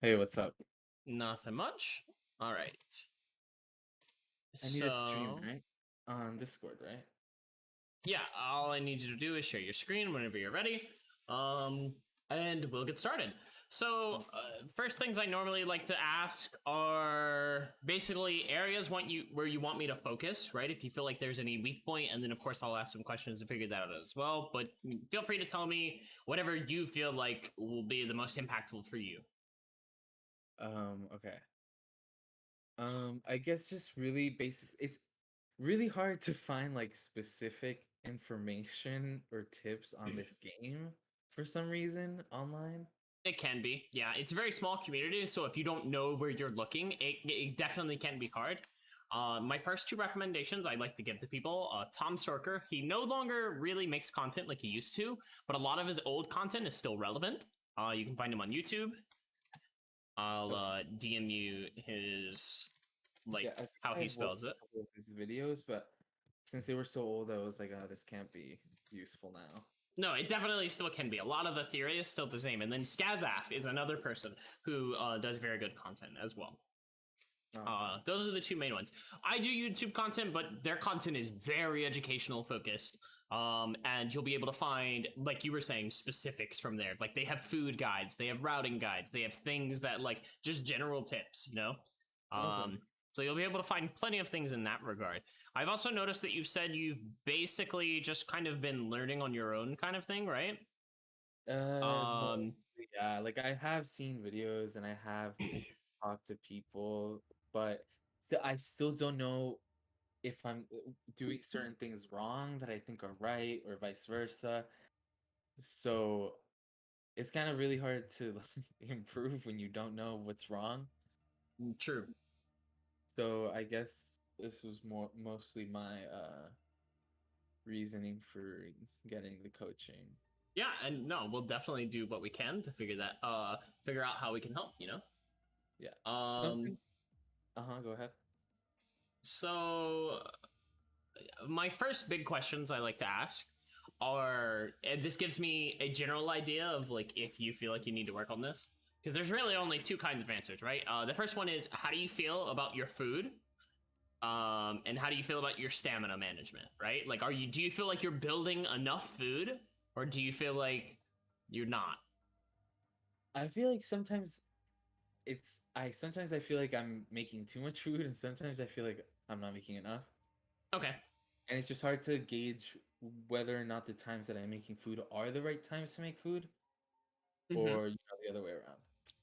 Hey, what's up? Nothing much. All right. I need a stream, So, right? On Discord, right? yeah, all I need you to do is share your screen whenever you're ready. Um, and we'll get started. So, first things I normally like to ask are basically areas where you want me to focus, right? If you feel like there's any weak point, and then of course I'll ask some questions to figure that out as well. But feel free to tell me whatever you feel like will be the most impactful for you. Okay. I guess just really basic. It's really hard to find like specific information or tips on this game for some reason online. It can be, yeah. It's a very small community, so if you don't know where you're looking, it definitely can be hard. My first two recommendations I'd like to give to people: Tom Sorker. He no longer really makes content like he used to, but a lot of his old content is still relevant. You can find him on YouTube. I'll Okay. DM you his Yeah, like I think how I he had watched spells it. a couple of his videos, but since they were so old, I was like, oh, this can't be useful now. No, it definitely still can be. A lot of the theory is still the same. And then Skazaf is another person who does very good content as well. Awesome. Those are the two main ones. I do YouTube content, but their content is very educational focused. And you'll be able to find, like you were saying, specifics from there. Like they have food guides, they have routing guides, they have things that like just general tips, you know? Okay. So you'll be able to find plenty of things in that regard. I've also noticed that you've said you've basically just kind of been learning on your own kind of thing, right? Um, Mostly, yeah. Like I have seen videos and I have talk to people, but I still don't know if I'm doing certain things wrong that I think are right or vice versa. So it's kind of really hard to like, improve when you don't know what's wrong. true. So I guess this was mostly my reasoning for getting the coaching. Yeah, and no, we'll definitely do what we can to figure out how we can help, you know? Yeah. Um, Something. Uh-huh, go ahead. so my first big questions I like to ask are, and this gives me a general idea of like if you feel like you need to work on this, because there's really only two kinds of answers, right? The first one is how do you feel about your food, and how do you feel about your stamina management, right? Like, do you feel like you're building enough food, or do you feel like you're not? I feel like sometimes I feel like I'm making too much food and sometimes I feel like I'm not making enough. Okay. And it's just hard to gauge whether or not the times that I'm making food are the right times to make food Mm-hmm. or the other way around.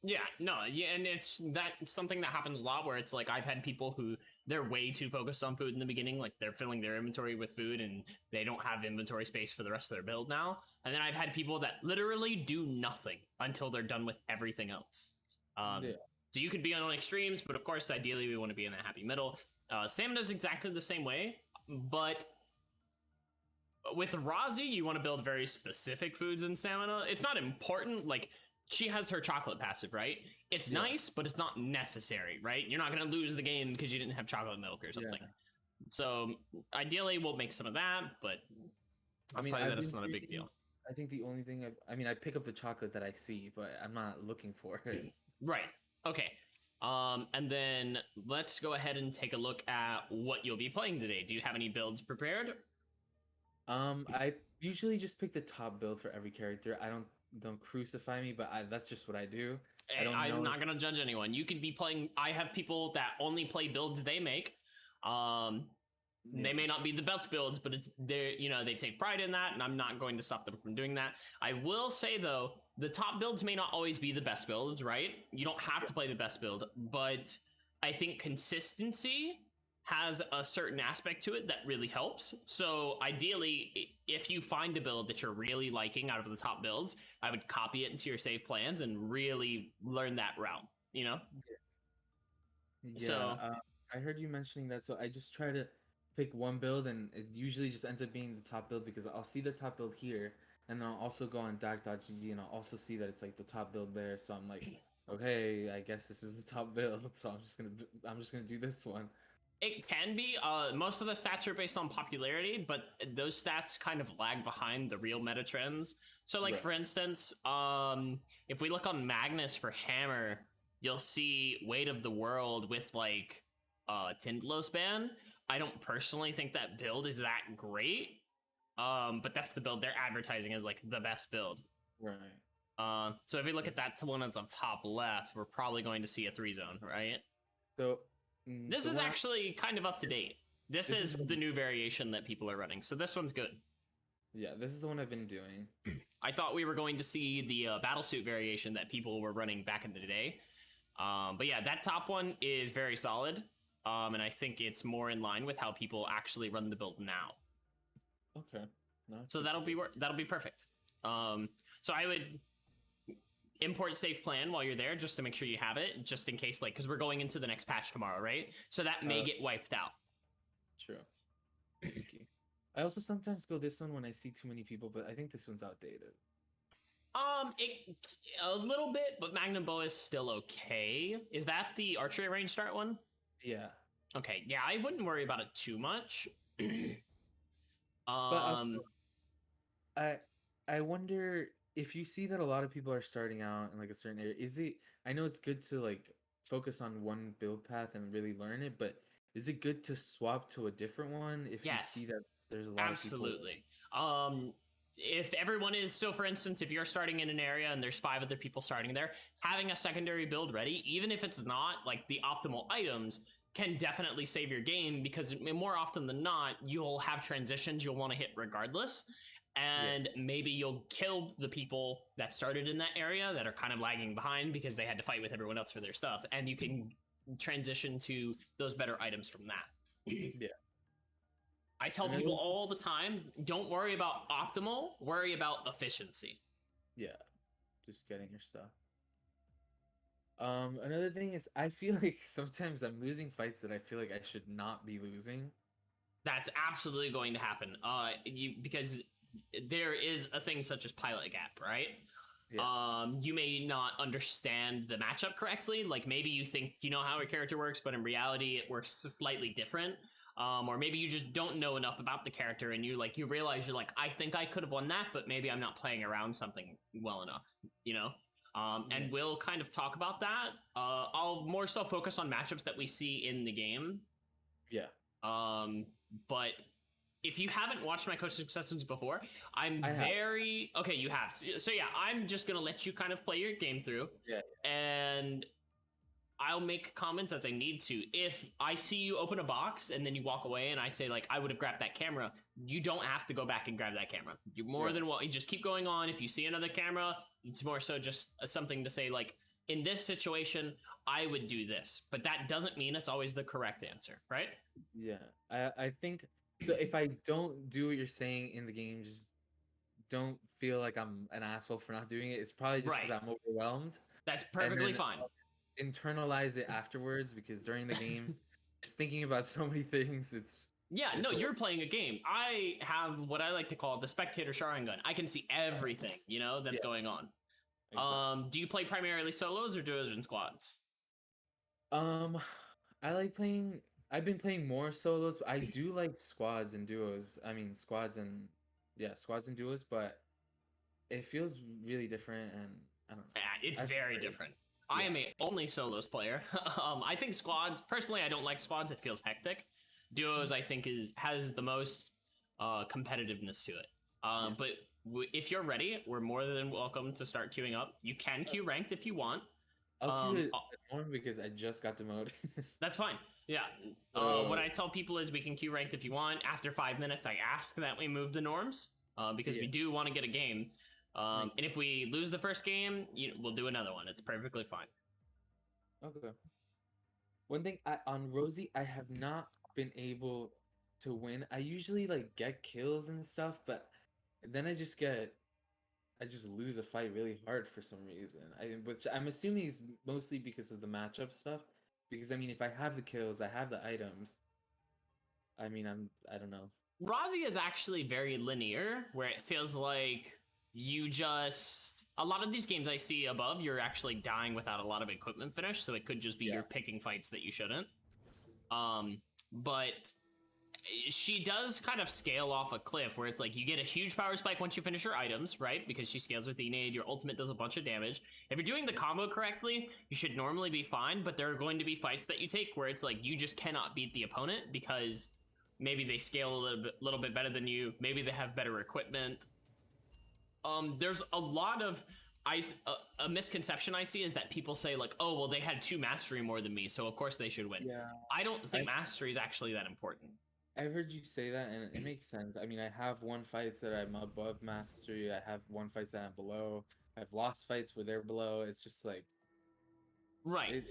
Yeah, no, yeah, and it's something that happens a lot where it's like I've had people who they're way too focused on food in the beginning, like they're filling their inventory with food and they don't have inventory space for the rest of their build now. And then I've had people that literally do nothing until they're done with everything else. Yeah. So you could be on extremes, but of course, ideally, we want to be in that happy middle. Stamina is exactly the same way, but with Rozzi, you want to build very specific foods in stamina. It's not important. Like she has her chocolate passive, right? It's Yeah. nice, but it's not necessary, right? You're not going to lose the game because you didn't have chocolate milk or something. Yeah. So ideally, we'll make some of that, but I I'll mean, tell you I've that it's been not a big reading deal. I think the only thing I mean, I pick up the chocolate that I see, but I'm not looking for it. Right. Okay. And then let's go ahead and take a look at what you'll be playing today. Do you have any builds prepared? I usually just pick the top build for every character. Don't crucify me, but that's just what I do. I don't I'm know. not gonna judge anyone. You could be playing. I have people that only play builds they make. Um, they Yeah. may not be the best builds, but it's they they take pride in that, and I'm not going to stop them from doing that. I will say though, the top builds may not always be the best builds, right? You don't have Yeah. to play the best build, but I think consistency has a certain aspect to it that really helps. So ideally, if you find a build that you're really liking out of the top builds, I would copy it into your save plans and really learn that route, you know? Yeah, So I heard you mentioning that, so I just try to pick one build, and it usually just ends up being the top build because I'll see the top build here, and then I'll also go on dark.gg and I'll also see that it's like the top build there. So I'm like, okay, I guess this is the top build. So I'm just gonna do this one. it can be. Most of the stats are based on popularity, but those stats kind of lag behind the real meta trends. So, like Right. for instance, if we look on Magnus for Hammer, you'll see Weight of the World with like Tindlos ban. I don't personally think that build is that great. But that's the build they're advertising as like the best build. Right. So if you look at that one at the top left, we're probably going to see a 3-zone, right? So this is actually kind of up to date. This is the new variation that people are running, so this one's good. Yeah, this is the one I've been doing. I thought we were going to see the battlesuit variation that people were running back in the day. But yeah, that top one is very solid. And I think it's more in line with how people actually run the build now. Okay. No, so that'll be perfect. So I would import safe plan while you're there just to make sure you have it, just in case, like, because we're going into the next patch tomorrow, right? So that may get wiped out. True. Okay. I also sometimes go this one when I see too many people, but I think this one's outdated. A little bit, but Magnum Bow is still okay. Is that the archery range start one? Yeah. Okay. Yeah, I wouldn't worry about it too much. But I wonder if you see that a lot of people are starting out in like a certain area. Is it? I know it's good to like focus on one build path and really learn it, but is it good to swap to a different one if you see that there's a lot of people? Absolutely. If everyone is, so for instance, if you're starting in an area and there's 5 other people starting there, having a secondary build ready, even if it's not like the optimal items, can definitely save your game, because more often than not, you'll have transitions you'll want to hit regardless. And maybe you'll kill the people that started in that area that are kind of lagging behind because they had to fight with everyone else for their stuff. And you can transition to those better items from that. Yeah. I tell people all the time, don't worry about optimal, worry about efficiency. Yeah, just getting your stuff. Another thing is, I feel like sometimes I'm losing fights that I feel like I should not be losing. That's absolutely going to happen. Because there is a thing such as pilot gap, right? Yeah. You may not understand the matchup correctly. Like maybe you think you know how a character works, but in reality it works slightly different. Or maybe you just don't know enough about the character and you realize you're like, I think I could have won that, but maybe I'm not playing around something well enough, you know? And we'll kind of talk about that. I'll more so focus on matchups that we see in the game. Yeah. But if you haven't watched my coaching sessions before, okay, you have. So yeah, I'm just gonna let you kind of play your game through. Yeah. And I'll make comments as I need to. If I see you open a box and then you walk away and I say like, I would have grabbed that camera, you don't have to go back and grab that camera. You're more than well, you just keep going on. If you see another camera, it's more so just something to say like, in this situation, I would do this, but that doesn't mean it's always the correct answer, right? Yeah, I think, so if I don't do what you're saying in the game, just don't feel like I'm an asshole for not doing it. It's probably just because I'm overwhelmed. That's perfectly fine. Internalize it afterwards, because during the game, just thinking about so many things, it's you're playing a game. I have what I like to call the spectator shotgun gun. I can see everything, you know, that's going on. Exactly. Do you play primarily solos or duos and squads? I like playing. I've been playing more solos, but I do like squads and duos. I mean, squads and duos, but it feels really different, and I don't know. Yeah, it's very different. I am a only solos player. I think squads, personally, I don't like squads. It feels hectic. Duos, I think, has the most competitiveness to it. But if you're ready, we're more than welcome to start queuing up. You can queue ranked if you want. I'll queue it because I just got demoted. That's fine. Yeah. What I tell people is we can queue ranked if you want. After 5 minutes, I ask that we move the norms because we do want to get a game. And if we lose the first game, we'll do another one. It's perfectly fine. Okay. One thing, on Rozzi, I have not been able to win. I usually like get kills and stuff, but then I just lose a fight really hard for some reason. Which I'm assuming is mostly because of the matchup stuff. Because I mean, if I have the kills, I have the items. I mean, I don't know. Rozzi is actually very linear, where it feels like a lot of these games I see above, you're actually dying without a lot of equipment finish, so it could just be you're picking fights that you shouldn't. But she does kind of scale off a cliff where it's like you get a huge power spike once you finish your items, right? Because she scales with Enid, your ultimate does a bunch of damage. If you're doing the combo correctly, you should normally be fine, but there are going to be fights that you take where it's like you just cannot beat the opponent because maybe they scale a little bit better than you, maybe they have better equipment. There's a lot of a misconception I see is that people say like, oh well, they had 2 mastery more than me, so of course they should win. Yeah, I don't think mastery is actually that important. I've heard you say that, and it makes sense. I mean, I have won fights that I'm above mastery. I have won fights that I'm below. I've lost fights where they're below. It's just like Right.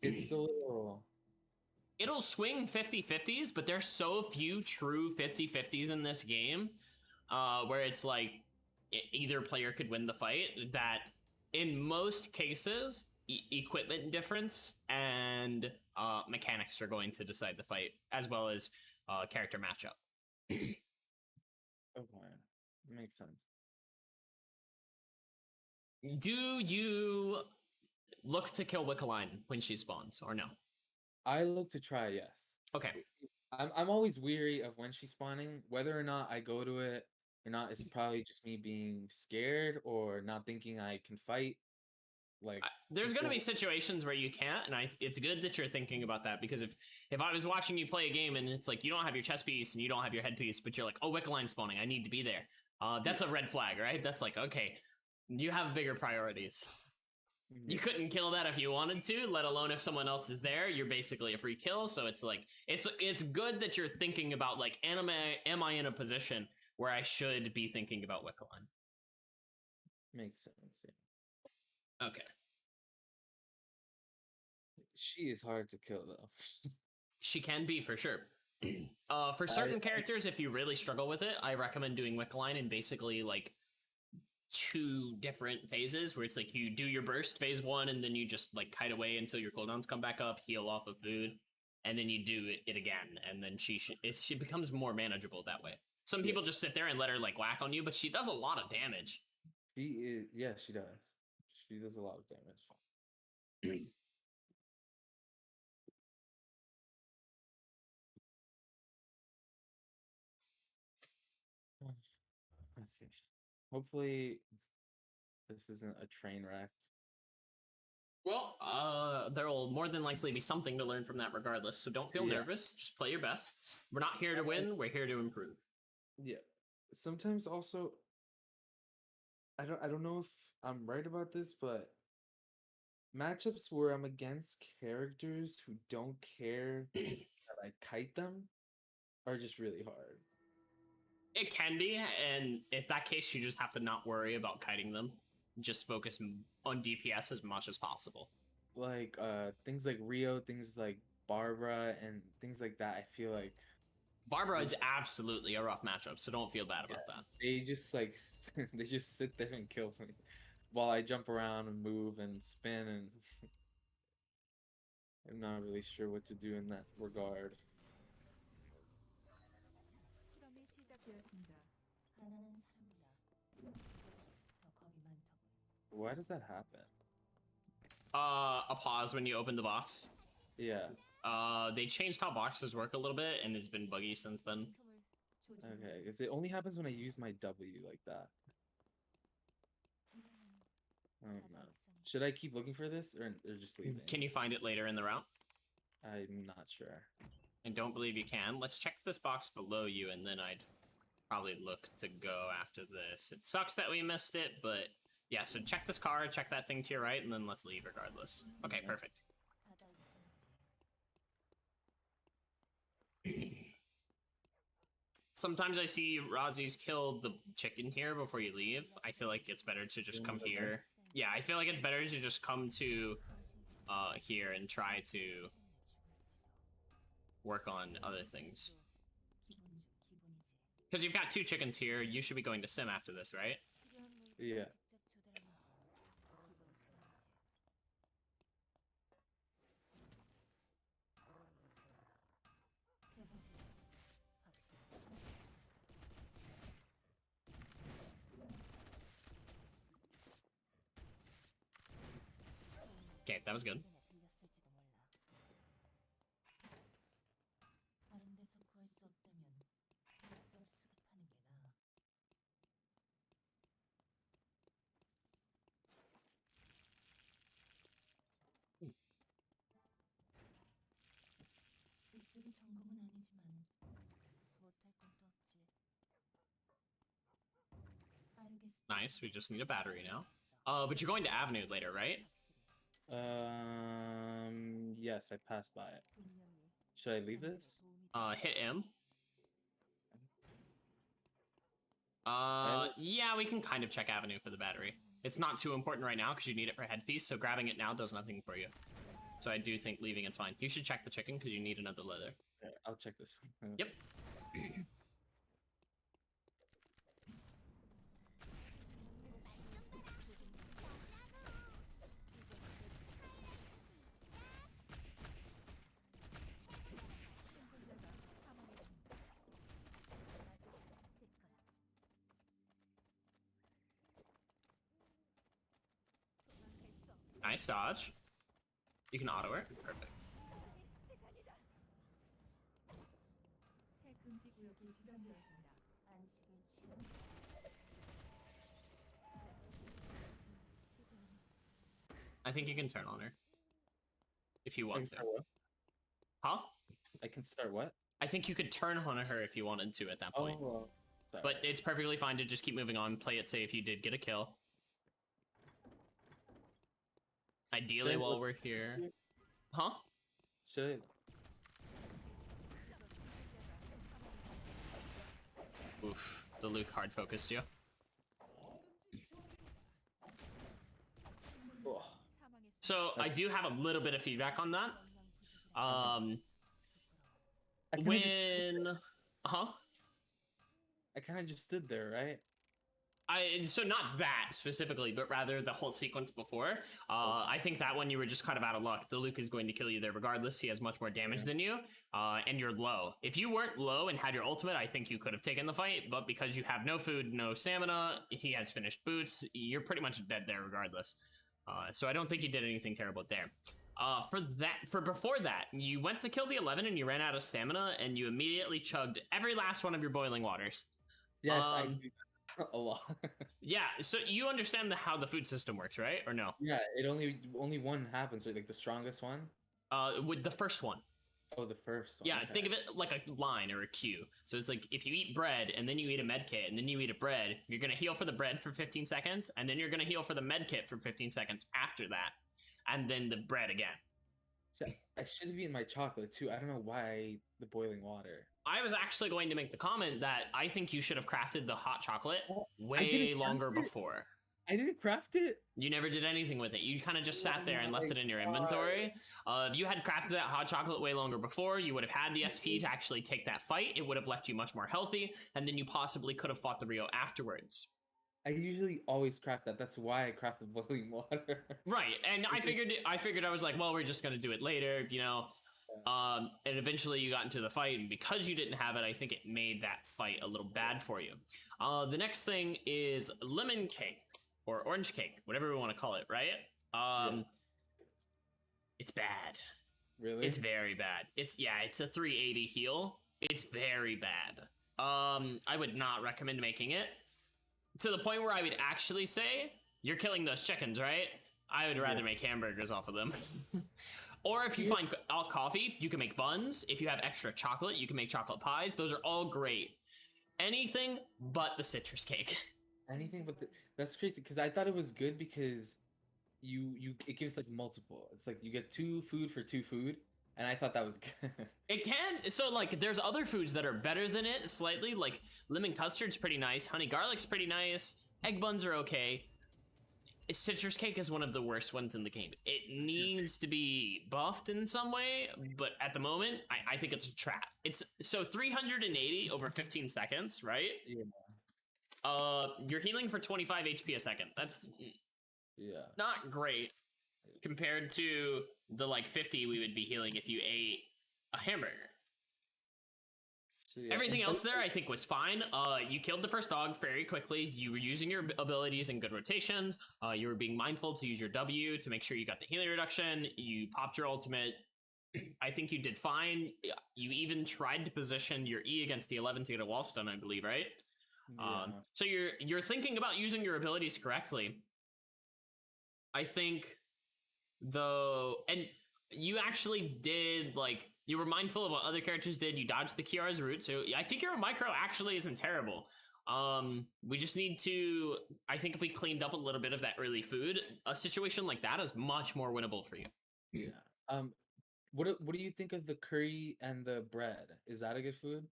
it's a little. It'll swing 50-50s, but there's so few true 50-50s in this game, where it's like either player could win the fight, that in most cases, equipment difference and mechanics are going to decide the fight, as well as character matchup. Okay, makes sense. Do you look to kill Wickeline when she spawns, or no? I look to try, yes. Okay. I'm always weary of when she's spawning. Whether or not I go to it or not, it's probably just me being scared or not thinking I can fight. Like there's going to be situations where you can't, and it's good that you're thinking about that, because if I was watching you play a game and it's like you don't have your chest piece and you don't have your headpiece, but you're like, oh, Wickeline spawning, I need to be there. That's a red flag, right? That's like, okay, you have bigger priorities. You couldn't kill that if you wanted to, let alone if someone else is there. You're basically a free kill, so it's like it's good that you're thinking about like, am I in a position where I should be thinking about Wickeline? Makes sense. Yeah. Okay. She is hard to kill though. She can be, for sure. For certain characters, if you really struggle with it, I recommend doing Wickeline in basically like 2 different phases, where it's like you do your burst phase 1 and then you just like kite away until your cooldowns come back up, heal off of food, and then you do it again, and then she becomes more manageable that way. Some people just sit there and let her like whack on you, but she does a lot of damage. She is, yeah, she does. She does a lot of damage. Okay. Hopefully, this isn't a train wreck. Well, there will more than likely be something to learn from that regardless, so don't feel nervous. Just play your best. We're not here to win, we're here to improve. Yeah. Sometimes also, I don't know if I'm right about this, but matchups where I'm against characters who don't care that I kite them are just really hard. It can be, and in that case, you just have to not worry about kiting them. Just focus on DPS as much as possible. Like things like Rio, things like Barbara, and things like that. I feel like Barbara is absolutely a rough matchup, so don't feel bad about that. They just like they just sit there and kill me while I jump around and move and spin, and I'm not really sure what to do in that regard. 실험이 시작되었습니다. 하나는 사람이다. 더 겁이 많다고. Why does that happen? A pause when you open the box. Yeah. They changed how boxes work a little bit, and it's been buggy since then. Okay, because it only happens when I use my W like that. I don't know. Should I keep looking for this or just leave it? Can you find it later in the route? I'm not sure. I don't believe you can. Let's check this box below you, and then I'd probably look to go after this. It sucks that we missed it, but yeah, so check this card, check that thing to your right, and then let's leave regardless. Okay, perfect. Sometimes I see Rozzi's killed the chicken here before you leave. I feel like it's better to just come here. Yeah, I feel like it's better to just come to here and try to work on other things. Because you've got 2 chickens here, you should be going to sim after this, right? Yeah. Okay, that was good. Nice. We just need a battery now. But you're going to Avenue later, right? Yes, I passed by it. Should I leave this? Hit M. Yeah, we can kind of check Avenue for the battery. It's not too important right now because you need it for headpiece, so grabbing it now does nothing for you. So I do think leaving it's fine. You should check the chicken because you need another leather. Okay, I'll check this one. Yep. Nice dodge. You can auto it. Perfect. 새 금지 구역이 지정되었습니다. I think you can turn on her. If you I can want to. start what? Huh? I can start what? I think you could turn on her if you wanted to at that point. Oh, sorry. But it's perfectly fine to just keep moving on. Play it safe. You did get a kill. Ideally, Should I while look- we're here. Huh? Should Oof. The Luke hard focused you. Oh, So I do have a little bit of feedback on that. I kinda just stood When... Huh? I kind of just stood there, right? So not that specifically, but rather the whole sequence before. I think that one you were just kind of out of luck. The Luke is going to kill you there regardless. He has much more damage than you, and you're low. If you weren't low and had your ultimate, I think you could have taken the fight, but because you have no food, no stamina, he has finished boots, you're pretty much dead there regardless. So I don't think you did anything terrible there. For before that, you went to kill the 11 and you ran out of stamina and you immediately chugged every last one of your boiling waters. Yes, I Um, do that a lot. Yeah, so you understand how the food system works, right? Or no? Yeah, it only one happens, right? Like the strongest one. With the first one. Oh, the first one. Yeah, okay. think of it like a line or a queue. So it's like if you eat bread and then you eat a med kit and then you eat a bread, you're gonna heal for the bread for 15 seconds, and then you're gonna heal for the med kit for 15 seconds after that, and then the bread again. I should have eaten my chocolate too. I don't know why the boiling water. I was actually going to make the comment that I think you should have crafted the hot chocolate Oh, I way didn't craft longer it. before. I didn't craft it. You never did anything with it. You kind of just sat there and Oh left my it in your God. inventory. If you had crafted that hot chocolate way longer before, you would have had the SP to actually take that fight. It would have left you much more healthy, and then you possibly could have fought the Rio afterwards. I usually always craft that. That's why I craft the boiling water. Right, and I figured I was like, well, we're just gonna do it later, you know. And eventually you got into the fight, and because you didn't have it, I think it made that fight a little bad for you. The next thing is lemon cake or orange cake, whatever we want to call it, right? Yeah. It's bad. Really? It's very bad. It's a 380 heal. It's very bad. I would not recommend making it. To the point where I would actually say, you're killing those chickens, right? I would rather make hamburgers off of them. Or if you find all coffee, you can make buns. If you have extra chocolate, you can make chocolate pies. Those are all great. Anything but the citrus cake. Anything but that's crazy because I thought it was good because it gives like multiple. It's like you get 2 food for 2 food, and I thought that was good. It can. So like there's other foods that are better than it slightly. Like lemon custard's pretty nice. Honey garlic's pretty nice. Egg buns are okay. Citrus cake is one of the worst ones in the game. It needs to be buffed in some way, but at the moment, I think it's a trap. It's so 380 over 15 seconds, right? Yeah. You're healing for 25 HP a second. That's Yeah. not great compared to the like 50 we would be healing if you ate a hamburger. So, yeah, Everything it's else like- there I think was fine. You killed the first dog very quickly. You were using your abilities in good rotations. You were being mindful to use your W to make sure you got the healing reduction. You popped your ultimate. I think you did fine. You even tried to position your E against the 11 to get a wall stun, I believe, right? Yeah. So you're thinking about using your abilities correctly. I think though, and you actually did like You were mindful of what other characters did. You dodged the Kiara's route, so I think your micro actually isn't terrible. We just need to. I think if we cleaned up a little bit of that early food, a situation like that is much more winnable for you. Yeah. What do you think of the curry and the bread? Is that a good food?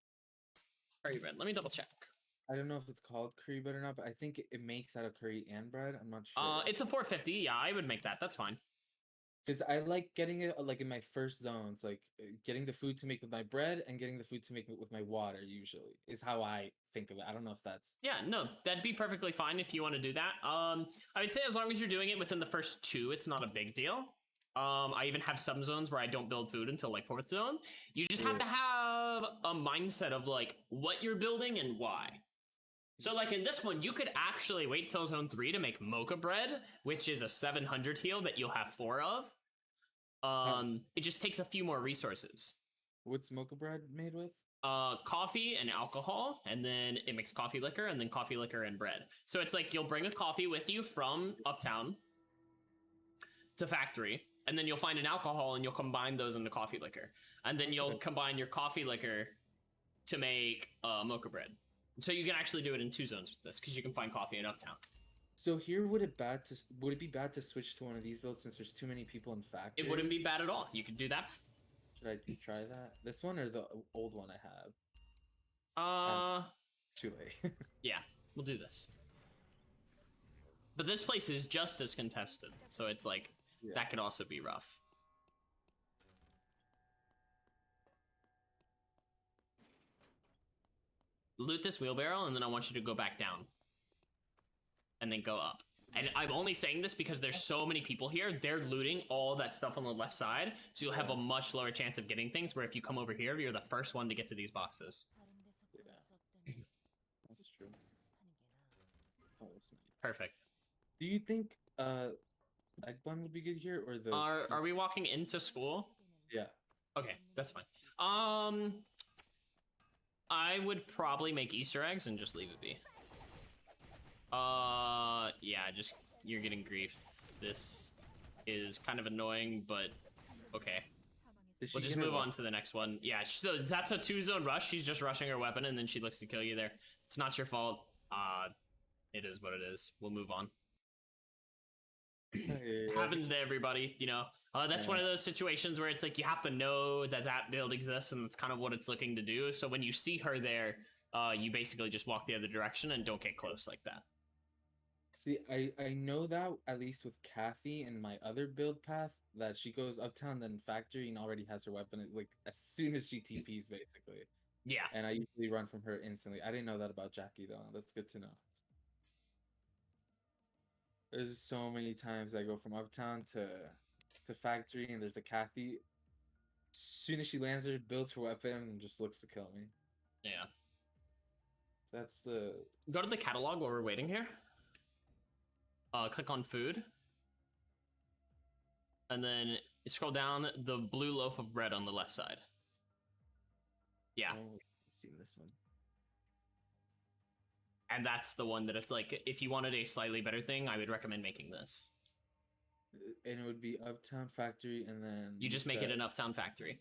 Curry bread. Let me double check. I don't know if it's called curry bread or not, but I think it makes out of curry and bread. I'm not sure. It's a 450. Yeah, I would make that. That's fine. Because I like getting it like in my first zones, like getting the food to make with my bread and getting the food to make with my water. Usually is how I think of it. I don't know if that's Yeah, no, that'd be perfectly fine if you want to do that. I would say as long as you're doing it within the first 2, it's not a big deal. I even have some zones where I don't build food until like 4th zone. You just have to have a mindset of like what you're building and why. So like in this one, you could actually wait till zone 3 to make mocha bread, which is a 700 heal that you'll have 4 of. It just takes a few more resources. What's mocha bread made with? Coffee and alcohol, and then it makes coffee liquor, and then coffee liquor and bread. So it's like you'll bring a coffee with you from uptown to factory, and then you'll find an alcohol and you'll combine those into coffee liquor, and then you'll combine your coffee liquor to make mocha bread. So you can actually do it in 2 zones with this because you can find coffee in uptown. So here, would it be bad to switch to one of these builds since there's too many people in factory? It wouldn't be bad at all. You could do that. Should I try that? This one or the old one I have? It's too late. Yeah, we'll do this. But this place is just as contested, so it's like that could also be rough. Loot this wheelbarrow, and then I want you to go back down. And then go up. And I'm only saying this because there's so many people here. They're looting all that stuff on the left side, so you'll have a much lower chance of getting things, where if you come over here, you're the first one to get to these boxes. Yeah. That's true. Oh, Perfect. do you think egg bun would be good here, or the Are we walking into school? Yeah. Okay, that's fine. I would probably make Easter eggs and just leave it be. Yeah, just you're getting grief. This is kind of annoying, but okay. We'll just move on to the next one. Yeah, so that's a 2-zone rush. She's just rushing her weapon, and then she looks to kill you there. It's not your fault. It is what it is. We'll move on. Happens to everybody, you know. That's one of those situations where it's like you have to know that that build exists, and that's kind of what it's looking to do. So when you see her there, you basically just walk the other direction and don't get close like that. See, I know that at least with Kathy in my other build path, that she goes uptown, then factory, and already has her weapon like as soon as she TPs, basically. Yeah. And I usually run from her instantly. I didn't know that about Jackie though. That's good to know. There's so many times I go from uptown to factory, and there's a Kathy. As soon as she lands her, builds her weapon, and just looks to kill me. Yeah. That's the. Go to the catalog while we're waiting here. Click on food. And then you scroll down, the blue loaf of bread on the left side. Yeah. Oh, I've seen this one. And that's the one that it's like, if you wanted a slightly better thing, I would recommend making this. And it would be Uptown Factory, and then... You just make it an Uptown Factory.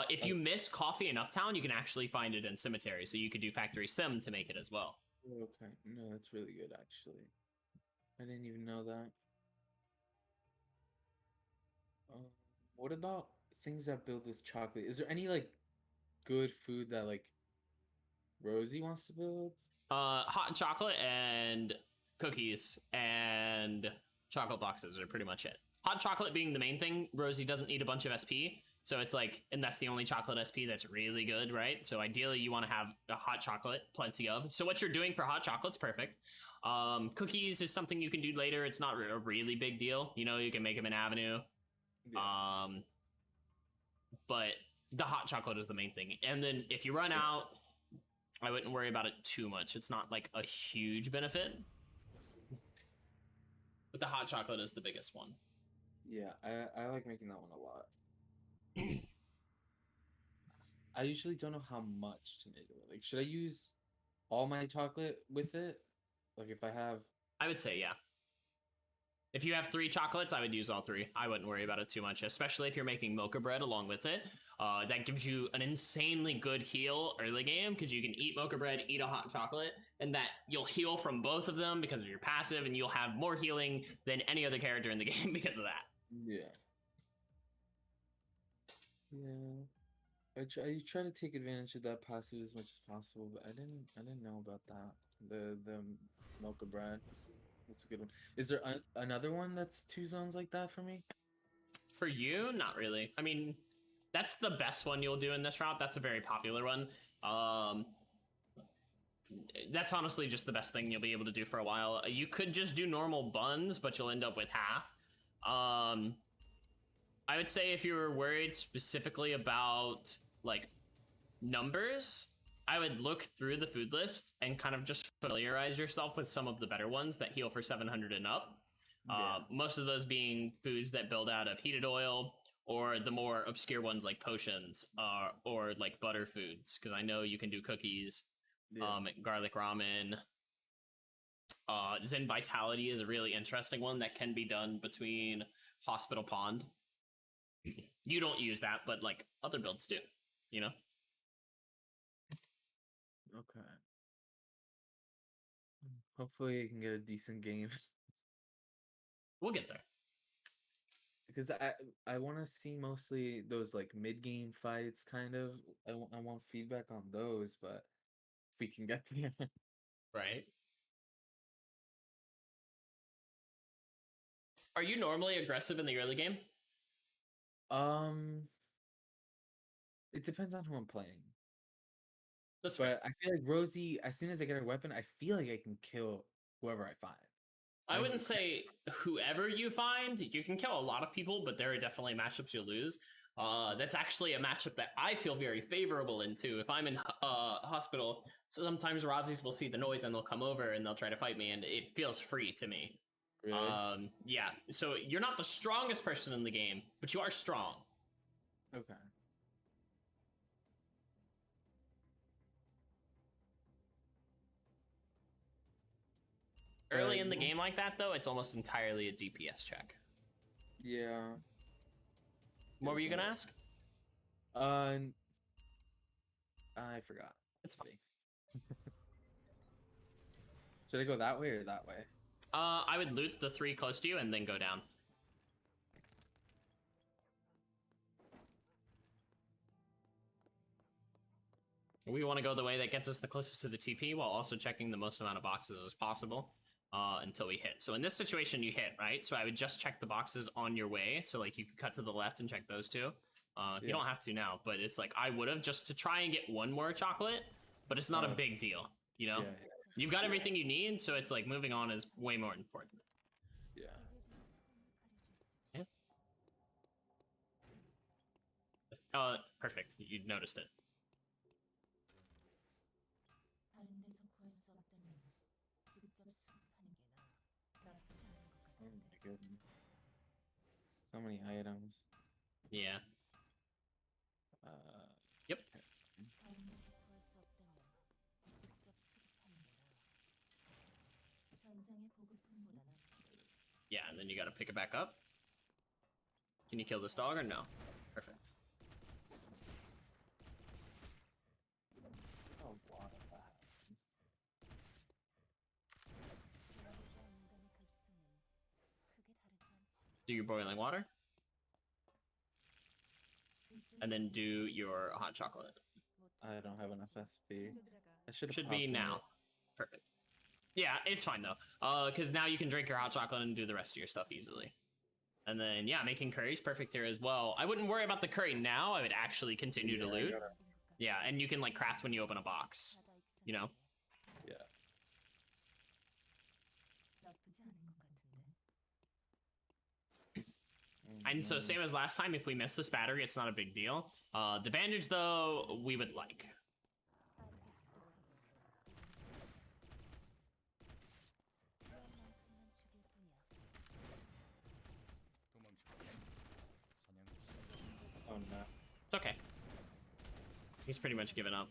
If you miss coffee in Uptown, you can actually find it in Cemetery, so you could do Factory Sim to make it as well. Okay. No, that's really good, actually. I didn't even know that. What about things that build with chocolate? Is there any, like, good food that, like, Rosie wants to build? Hot chocolate and cookies and chocolate boxes are pretty much it. Hot chocolate being the main thing. Rosie doesn't need a bunch of SP, so it's like, and that's the only chocolate SP that's really good, right? So ideally you want to have a hot chocolate, plenty of. So what you're doing for hot chocolate's perfect. Cookies is something you can do later. It's not a really big deal. You know, you can make them in Avenue. Yeah. But the hot chocolate is the main thing. And then if you run out, I wouldn't worry about it too much. It's not like a huge benefit. But the hot chocolate is the biggest one. Yeah, I like making that one a lot. I usually don't know how much to make it. Like, should I use all my chocolate with it? Like, if I have... I would say, yeah. If you have 3 chocolates, I would use all 3. I wouldn't worry about it too much, especially if you're making mocha bread along with it. That gives you an insanely good heal early game because you can eat mocha bread, eat a hot chocolate, and that you'll heal from both of them because of your passive, and you'll have more healing than any other character in the game because of that. Yeah. Yeah. I try to take advantage of that passive as much as possible, but I didn't know about that. The mocha bread. That's a good one. Is there another one that's 2 zones like that for me? For you, not really. I mean, that's the best one you'll do in this route. That's a very popular one. That's honestly just the best thing you'll be able to do for a while. You could just do normal buns, but you'll end up with half. I would say if you were worried specifically about like numbers, I would look through the food list and kind of just familiarize yourself with some of the better ones that heal for 700 and up. Most of those being foods that build out of heated oil, or the more obscure ones like potions, or like butter foods, because I know you can do cookies, garlic ramen. Zen Vitality is a really interesting one that can be done between Hospital Pond. You don't use that, but like other builds do, you know? Okay. Hopefully I can get a decent game. We'll get there. Because I want to see mostly those like mid-game fights, kind of. I want feedback on those, but if we can get there. Right. Are you normally aggressive in the early game? It depends on who I'm playing. That's fair. But I feel like Rozzi, as soon as I get her weapon, I feel like I can kill whoever I find. I wouldn't say whoever you find. You can kill a lot of people, but there are definitely matchups you'll lose. That's actually a matchup that I feel very favorable into. If I'm in hospital, sometimes Rozzi's will see the noise and they'll come over and they'll try to fight me, and it feels free to me. Really? Yeah, so you're not the strongest person in the game, but you are strong. Okay. Early in the game like that, though, it's almost entirely a DPS check. Yeah. What were you gonna ask? I forgot. It's fine. Should I go that way or that way? I would loot the 3 close to you and then go down. We want to go the way that gets us the closest to the TP while also checking the most amount of boxes as possible until we hit. So in this situation, you hit, right? So I would just check the boxes on your way. So like you could cut to the left and check those 2. You don't have to now, but it's like I would have just to try and get 1 more chocolate, but it's not a big deal, you know? Yeah. You've got everything you need, so it's like moving on is way more important. Yeah. Perfect. You noticed it. Oh my goodness. So many items. Yeah. Yep. Yeah, and then you gotta pick it back up. Can you kill this dog or no? Perfect. Oh, wow, that happens. Do your boiling water. And then do your hot chocolate. I don't have enough SP. I should be now. Perfect. Yeah, it's fine though. Because now you can drink your hot chocolate and do the rest of your stuff easily. And then, yeah, making curry's perfect here as well. I wouldn't worry about the curry now. I would actually continue to loot. Yeah, and you can like craft when you open a box. You know? Yeah. And so same as last time, if we miss this battery, it's not a big deal. The bandage, though, we would like. Oh no. It's okay. He's pretty much given up.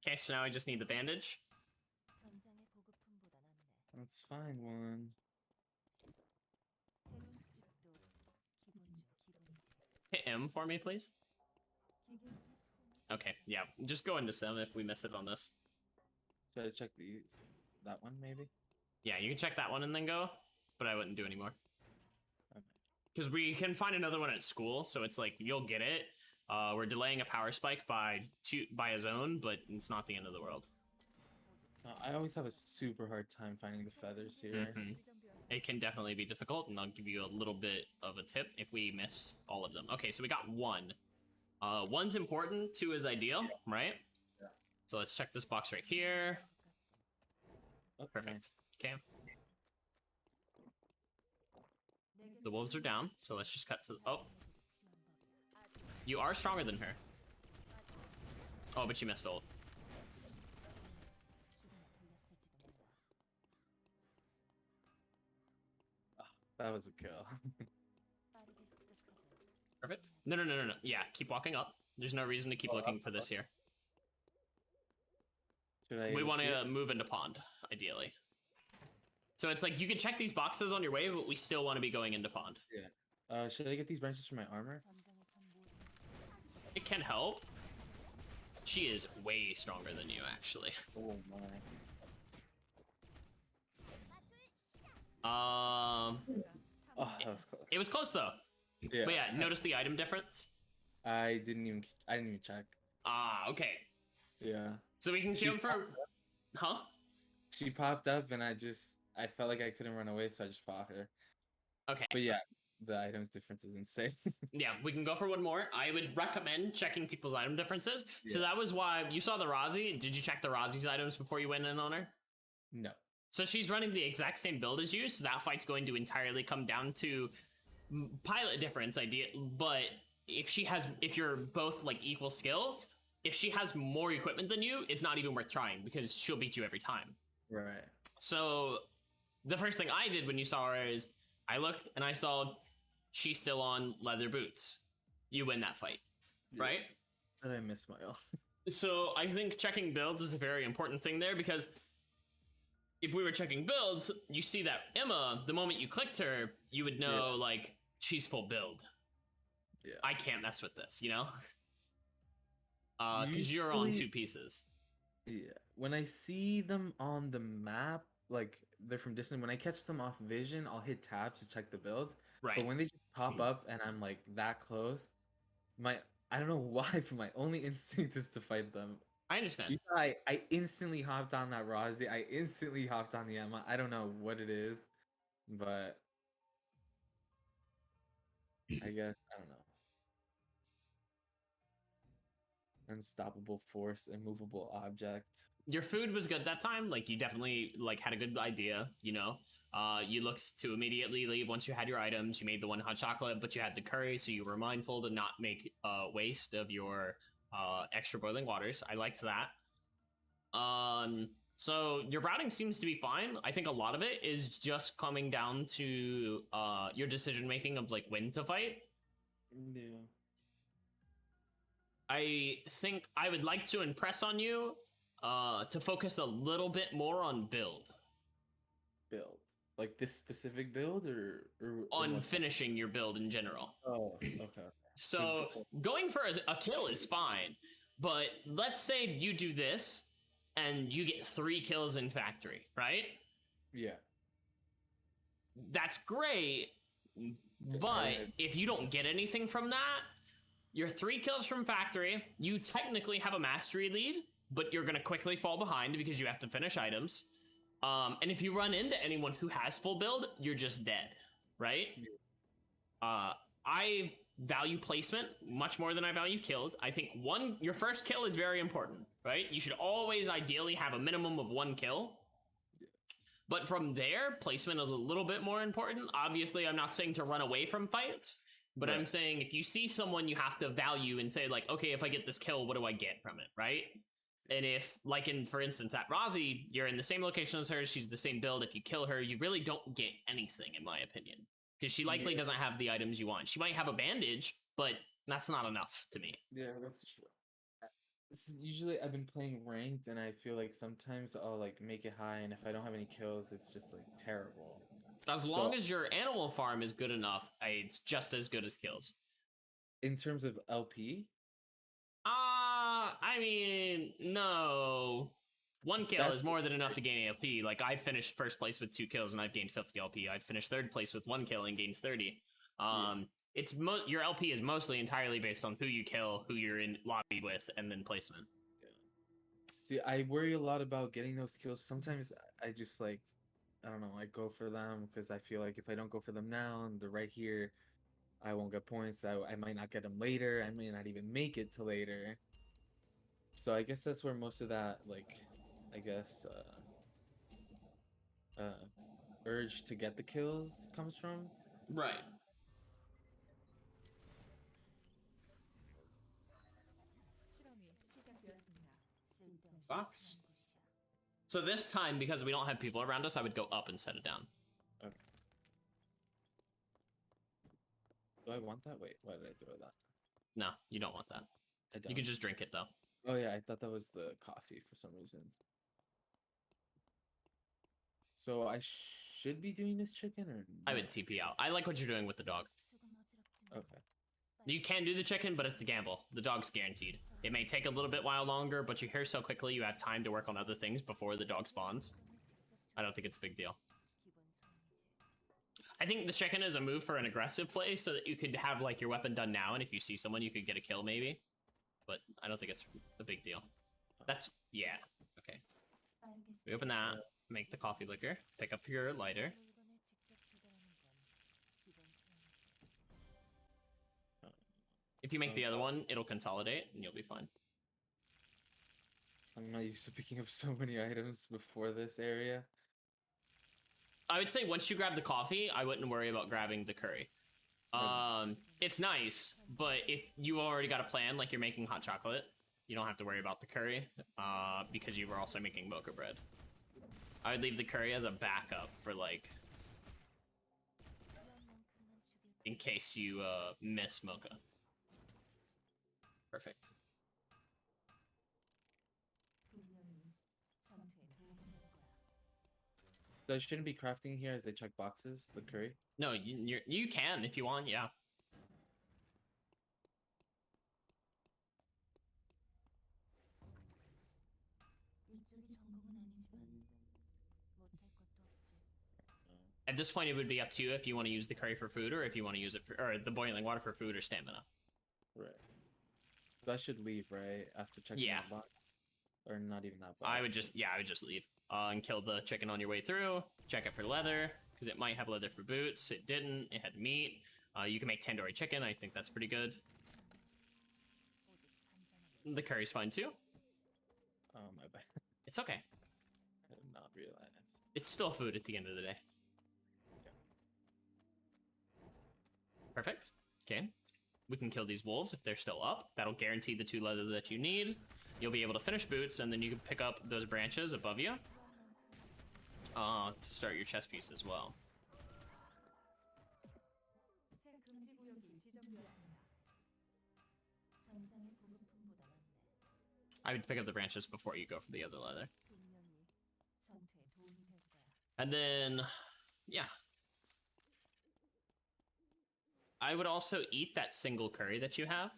Okay, so now I just need the bandage. Let's find one. Hit M for me, please. Okay, yeah. Just go into sim if we miss it on this. Should I check these? That one maybe. Yeah, you can check that one and then go, but I wouldn't do any more. Okay. Because we can find another one at school, so it's like you'll get it. We're delaying a power spike by a zone, but it's not the end of the world. I always have a super hard time finding the feathers here. It can definitely be difficult, and I'll give you a little bit of a tip if we miss all of them. Okay, so we got one. One's important, two is ideal, right? Yeah. So let's check this box right here. Okay. Perfect. Okay. The wolves are down, so let's just cut to... Oh. You are stronger than her. Oh, but you missed ult. That was a kill. Perfect. No. Yeah, keep walking up. There's no reason to keep looking for this here. We want to move into pond, ideally. So it's like you can check these boxes on your way, but we still want to be going into pond. Yeah. Should I get these branches for my armor? It can help. She is way stronger than you, actually. Oh my. Um, Oh, that was close. it was close though. Yeah. But yeah, notice the item difference. I didn't even check. Ah, okay. Yeah. So we can She kill for, huh? She popped up and I felt like I couldn't run away, so I just fought her. Okay. But yeah, the items difference is insane. Yeah, we can go for one more. I would recommend checking people's item differences. So Yeah. that was why you saw the Rozzi. Did you check the Rozzi's items before you went in on her? No. So she's running the exact same build as you, so that fight's going to entirely come down to pilot difference idea. But if you're both like equal skill, if she has more equipment than you, it's not even worth trying because she'll beat you every time. Right. So the first thing I did when you saw her is I looked and I saw she's still on leather boots. You win that fight, right? And I missed my ult. So I think checking builds is a very important thing there because if we were checking builds, you see that Emma, the moment you clicked her, you would know like she's full build. Yeah. I can't mess with this, you know? Because you're on two pieces. Yeah. When I see them on the map, like they're from distance, when I catch them off vision, I'll hit tabs to check the builds. Right. But when they just pop up and I'm like that close, I don't know why, but my only instinct is to fight them. I understand. I instantly hopped on that Rozzi. I instantly hopped on the Emma. I don't know what it is, but I guess I don't know. Unstoppable force, immovable object. Your food was good that time. Like you definitely like had a good idea, you know. You looked to immediately leave once you had your items. You made the one hot chocolate, but you had the curry, so you were mindful to not make waste of your extra boiling waters. I liked that. So your routing seems to be fine. I think a lot of it is just coming down to your decision making of like when to fight. Yeah. I think I would like to impress on you to focus a little bit more on build. Build. Like this specific build or On what? finishing your build in general. Oh, okay. So going for a kill is fine, but let's say you do this and you get 3 kills in factory, right? Yeah. That's great, but if you don't get anything from that, your 3 kills from factory, you technically have a mastery lead, but you're gonna quickly fall behind because you have to finish items. And if you run into anyone who has full build, you're just dead, right? I value placement much more than I value kills. I think your first kill is very important, right? You should always ideally have a minimum of 1 kill. But from there, placement is a little bit more important. Obviously, I'm not saying to run away from fights, but I'm saying if you see someone you have to value and say like, okay, if I get this kill, what do I get from it, right? And if, like for instance, at Rozzi, you're in the same location as her, she's the same build, if you kill her, you really don't get anything, in my opinion. Because she likely doesn't have the items you want. She might have a bandage, but that's not enough to me. Yeah, that's true. Usually I've been playing ranked and I feel like sometimes I'll like make it high and if I don't have any kills, it's just like terrible. As long as your animal farm is good enough, it's just as good as kills. In terms of LP, I mean, no. One kill that's is more than enough to gain LP. Like, I finished first place with 2 kills and I've gained 50 LP. I've finished third place with 1 kill and gained 30. Yeah. It's your LP is mostly entirely based on who you kill, who you're in lobby with, and then placement. See, I worry a lot about getting those kills. Sometimes I just like, I don't know, I go for them because I feel like if I don't go for them now and they're right here, I won't get points. I might not get them later. I may not even make it to later. So I guess that's where most of that, like, I guess, urge to get the kills comes from. Right. 실험이 시작되었습니다. Box. So this time, because we don't have people around us, I would go up and set it down. Okay. Do I want that? Wait, why did I throw that? No, you don't want that. I don't. You can just drink it, though. Oh yeah, I thought that was the coffee for some reason. So I should be doing this chicken or I no? would TP out. I like what you're doing with the dog. Okay. You can do the chicken, but it's a gamble. The dog's guaranteed. It may take a little bit while longer, but you're here so quickly you have time to work on other things before the dog spawns. I don't think it's a big deal. I think the chicken is a move for an aggressive play so that you could have like your weapon done now, and if you see someone you could get a kill maybe. But I don't think it's a big deal. That's, yeah, okay. We open that, make the coffee liquor, pick up your lighter. If you make the other one, it'll consolidate and you'll be fine. I'm not used to picking up so many items before this area. I would say once you grab the coffee, I wouldn't worry about grabbing the curry. It's nice, but if you already got a plan, like you're making hot chocolate, you don't have to worry about the curry, because you were also making mocha bread. I would leave the curry as a backup for like, in case you miss mocha. Perfect. So I shouldn't be crafting here as I check boxes, the curry. No, you can if you want, yeah. At this point, it would be up to you if you want to use the curry for food or if you want to use it for, or the boiling water for food or stamina. Right. So I should leave, right? After checking Yeah. that box? Or not even that box? I would just leave. And kill the chicken on your way through. Check it for leather, because it might have leather for boots. It didn't. It had meat. You can make tandoori chicken. I think that's pretty good. The curry's fine too. Oh, my bad. It's okay. I did not realize. It's still food at the end of the day. Perfect. Okay. We can kill these wolves if they're still up. That'll guarantee the 2 leather that you need. You'll be able to finish boots, and then you can pick up those branches above you to start your chest piece as well. 새 금지 구역이 지정되었습니다. 전장의 보급품보다 I would pick up the branches before you go for the other leather. 분명히 전투에 도움이 될 거야. And then, yeah. I would also eat that single curry that you have.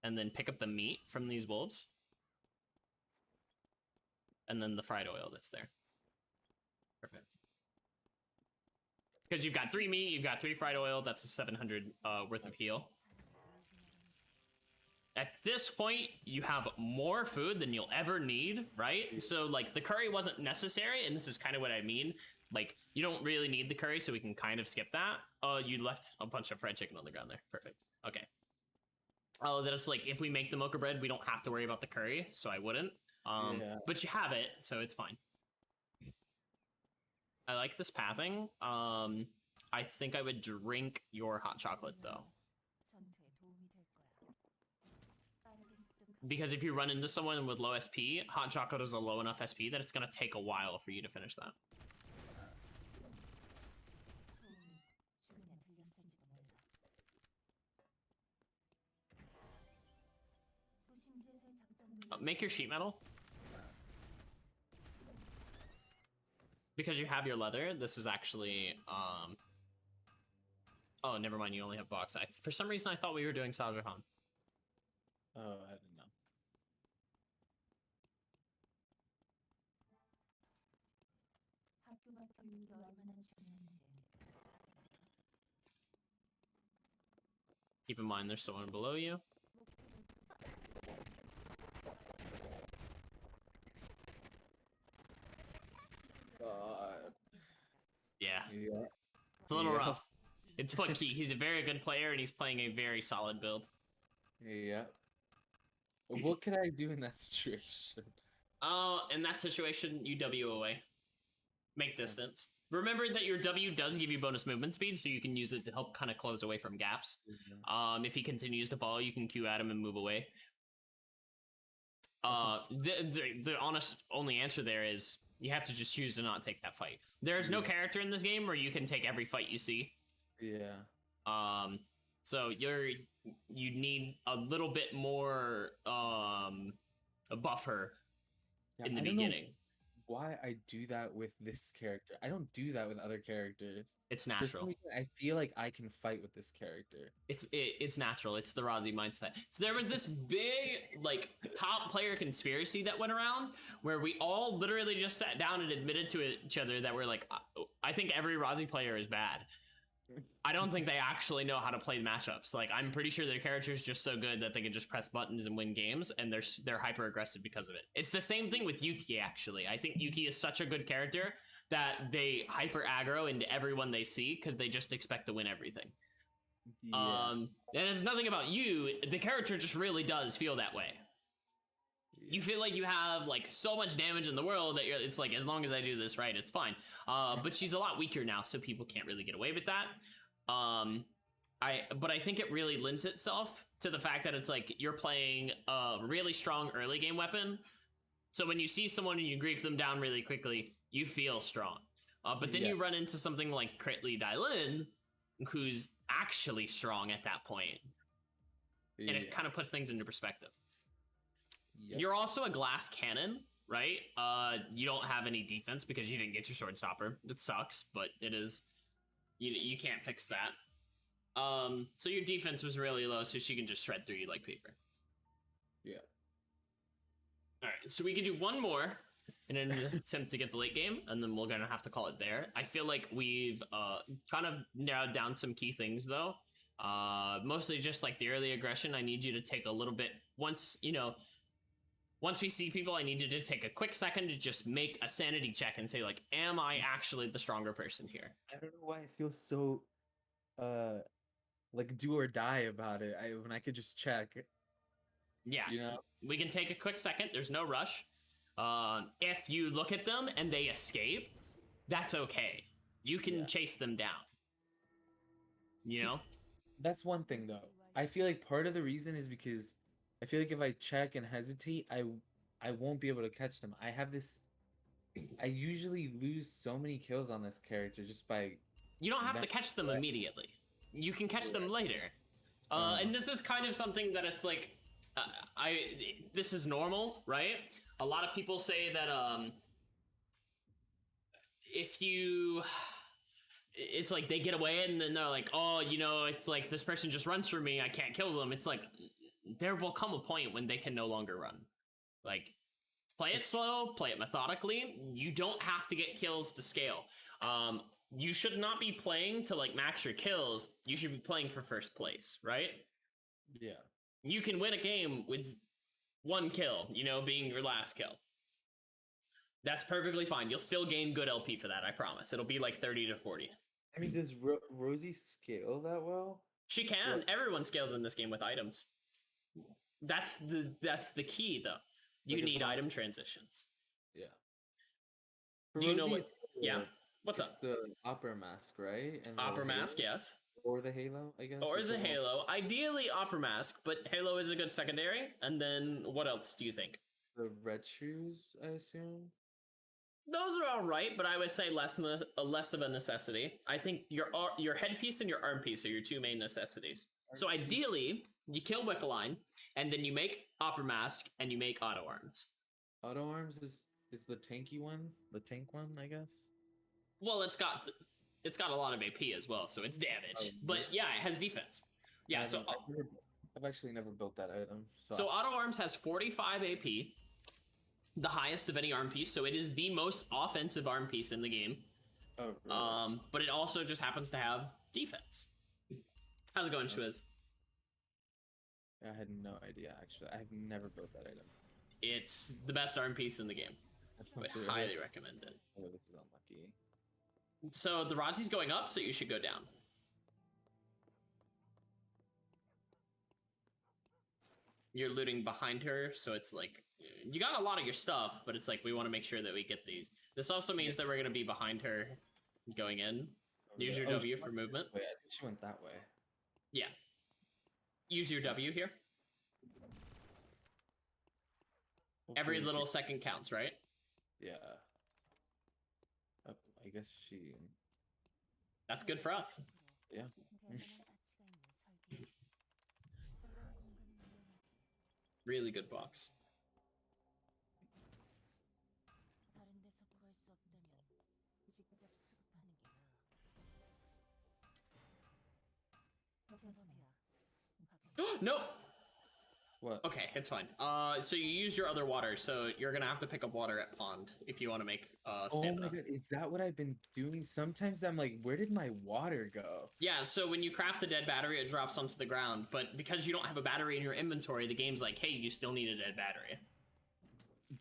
And then pick up the meat from these wolves. And then the fried oil that's there. Perfect. Because you've got 3 meat, you've got 3 fried oil, that's a 700 worth of heal. At this point, you have more food than you'll ever need, right? So, like, the curry wasn't necessary, and this is kind of what I mean. Like, you don't really need the curry, so we can kind of skip that. Oh, you left a bunch of fried chicken on the ground there. Perfect. Okay. Oh, that's like, if we make the mocha bread, we don't have to worry about the curry, so I wouldn't. Yeah. But you have it, so it's fine. I like this pathing. I think I would drink your hot chocolate, though. 전투에 도움이 될 거야. 빠르게 습득. Because if you run into someone with low SP, hot chocolate is a low enough SP that it's going to take a while for you to finish that. 소음이 주변에 들렸을지도 몰라. 부심제세 작전도 Make your sheet metal. Because you have your leather, this is actually Oh, never mind. You only have box. For some reason, I thought we were doing Saljahan. Oh, I didn't know. 학교가 교육이 얼마나 중요한지 Keep in mind, there's someone below you. God. Yeah, Yeah. it's a little Yeah. rough. It's Key. He's a very good player, and he's playing a very solid build. Yeah. What could I do in that situation? In that situation, you W away. Make distance. Remember that your W does give you bonus movement speed, so you can use it to help kind of close away from gaps. If he continues to follow, you can Q at him and move away. The honest only answer there is you have to just choose to not take that fight. There's no character in this game where you can take every fight you see. Yeah. So you need a little bit more a buffer in the beginning. Why I do that with this character. I don't do that with other characters. It's For some natural. reason, I feel like I can fight with this character. It's natural. It's the Rozzi mindset. So there was this big like top player conspiracy that went around where we all literally just sat down and admitted to each other that we're like, I think every Rozzi player is bad. I don't think they actually know how to play matchups. Like, I'm pretty sure their character is just so good that they can just press buttons and win games, and they're hyper aggressive because of it. It's the same thing with Yuki, actually. I think Yuki is such a good character that they hyper aggro into everyone they see because they just expect to win everything. Yeah. And it's nothing about you. The character just really does feel that way. You feel like you have like so much damage in the world that it's like, as long as I do this right, it's fine. But she's a lot weaker now, so people can't really get away with that. But I think it really lends itself to the fact that it's like you're playing a really strong early game weapon. So when you see someone and you grief them down really quickly, you feel strong. But then you run into something like Critly Dylin, who's actually strong at that point. And it kind of puts things into perspective. Yep. You're also a glass cannon, right? You don't have any defense because you didn't get your sword stopper. It sucks, but it is. You can't fix that. So your defense was really low, so she can just shred through you like paper. Yeah. All right, so we can do one more in an attempt to get the late game, and then we're gonna have to call it there. I feel like we've kind of narrowed down some key things, though. Mostly just like the early aggression. I need you to take a little bit once we see people, I need you to take a quick second to just make a sanity check and say, like, am I actually the stronger person here? I don't know why I feel so, like, do or die about it. When I could just check. Yeah. You know? We can take a quick second. There's no rush. If you look at them and they escape, that's okay. You can chase them down. You know? That's one thing, though. I feel like part of the reason is because I feel like if I check and hesitate, I won't be able to catch them. I usually lose so many kills on this character just by... You don't have to catch them immediately. You can catch them later. And this is kind of something that it's like, this is normal, right? A lot of people say that if you... It's like they get away and then they're like, oh, it's like this person just runs for me, I can't kill them. It's like, there will come a point when they can no longer run. Like, play it slow, play it methodically. You don't have to get kills to scale. You should not be playing to like max your kills. You should be playing for first place, right? Yeah. You can win a game with one kill, being your last kill. That's perfectly fine. You'll still gain good LP for that, I promise. It'll be like 30 to 40. I mean, does Rosie scale that well? She can. Everyone scales in this game with items. That's the key, though. You need item transitions. Yeah. Do you know what? Yeah. What's up? The opera mask, right? And opera mask, yes. Or the halo, I guess. Or the halo. Ideally, opera mask, but halo is a good secondary. And then what else do you think? The red shoes, I assume. Those are all right, but I would say less of a necessity. I think your headpiece and your arm piece are your two main necessities. So ideally, you kill Wickeline, and then you make Opera Mask, and you make Auto Arms. Auto Arms is the tanky one? The tank one, I guess? Well, it's got it's got a lot of AP as well, so it's damage. Oh, But yeah, it has defense. Yeah, so I've actually never built that item. so auto arms has 45 AP, the highest of any arm piece, so it is the most offensive arm piece in the game. Oh, really? But it also just happens to have defense. How's it going, Schwiz? I had no idea, actually. I've never built that item. It's the best arm piece in the game. I would highly recommend it. Oh, this is unlucky. So the Rozzi's going up, so you should go down. You're looting behind her, so it's like you got a lot of your stuff, but it's like we want to make sure that we get these. This also means that we're gonna be behind her going in. Use your W for movement. Wait, I think she went that way. Yeah. Use your W here. Every Hopefully little she- second counts, right? Yeah. I guess she. That's good for us. Yeah. Really good box. No. What? Okay, it's fine. So you used your other water, so you're gonna have to pick up water at pond if you want to make Oh stamina. my god, is that what I've been doing? Sometimes I'm like, where did my water go? Yeah, so when you craft the dead battery, it drops onto the ground, but because you don't have a battery in your inventory, the game's like, hey, you still need a dead battery.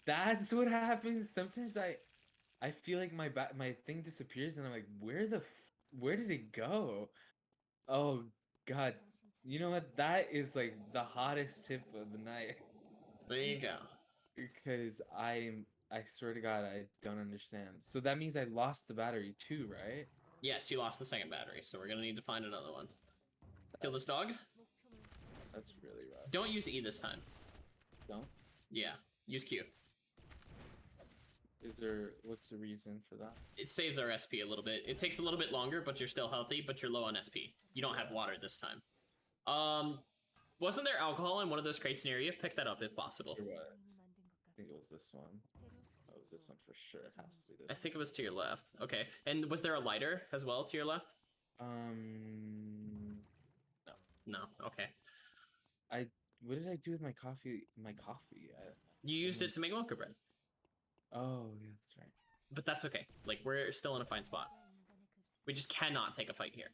That's what happens. Sometimes I feel like my thing disappears and I'm like, where did it go? Oh god. You know what? That is like the hottest tip of the night. There you go. Because I swear to God, I don't understand. So that means I lost the battery too, right? Yes, you lost the second battery, so we're gonna need to find another one. Kill this dog. That's really rough. Don't use E this time. Don't? Yeah, use Q. What's the reason for that? It saves our SP a little bit. It takes a little bit longer, but you're still healthy, but you're low on SP. You don't have water this time. Wasn't there alcohol in one of those crates near you? Pick that up if possible. There was. I think it was this one. Oh, it was this one for sure. It has to be I this. think it was to your left. Okay. And was there a lighter as well to your left? No. No. Okay. What did I do with my coffee? You used it to make mocha bread, Oh, yeah, that's right. but that's okay. Like, we're still in a fine spot. We just cannot take a fight here.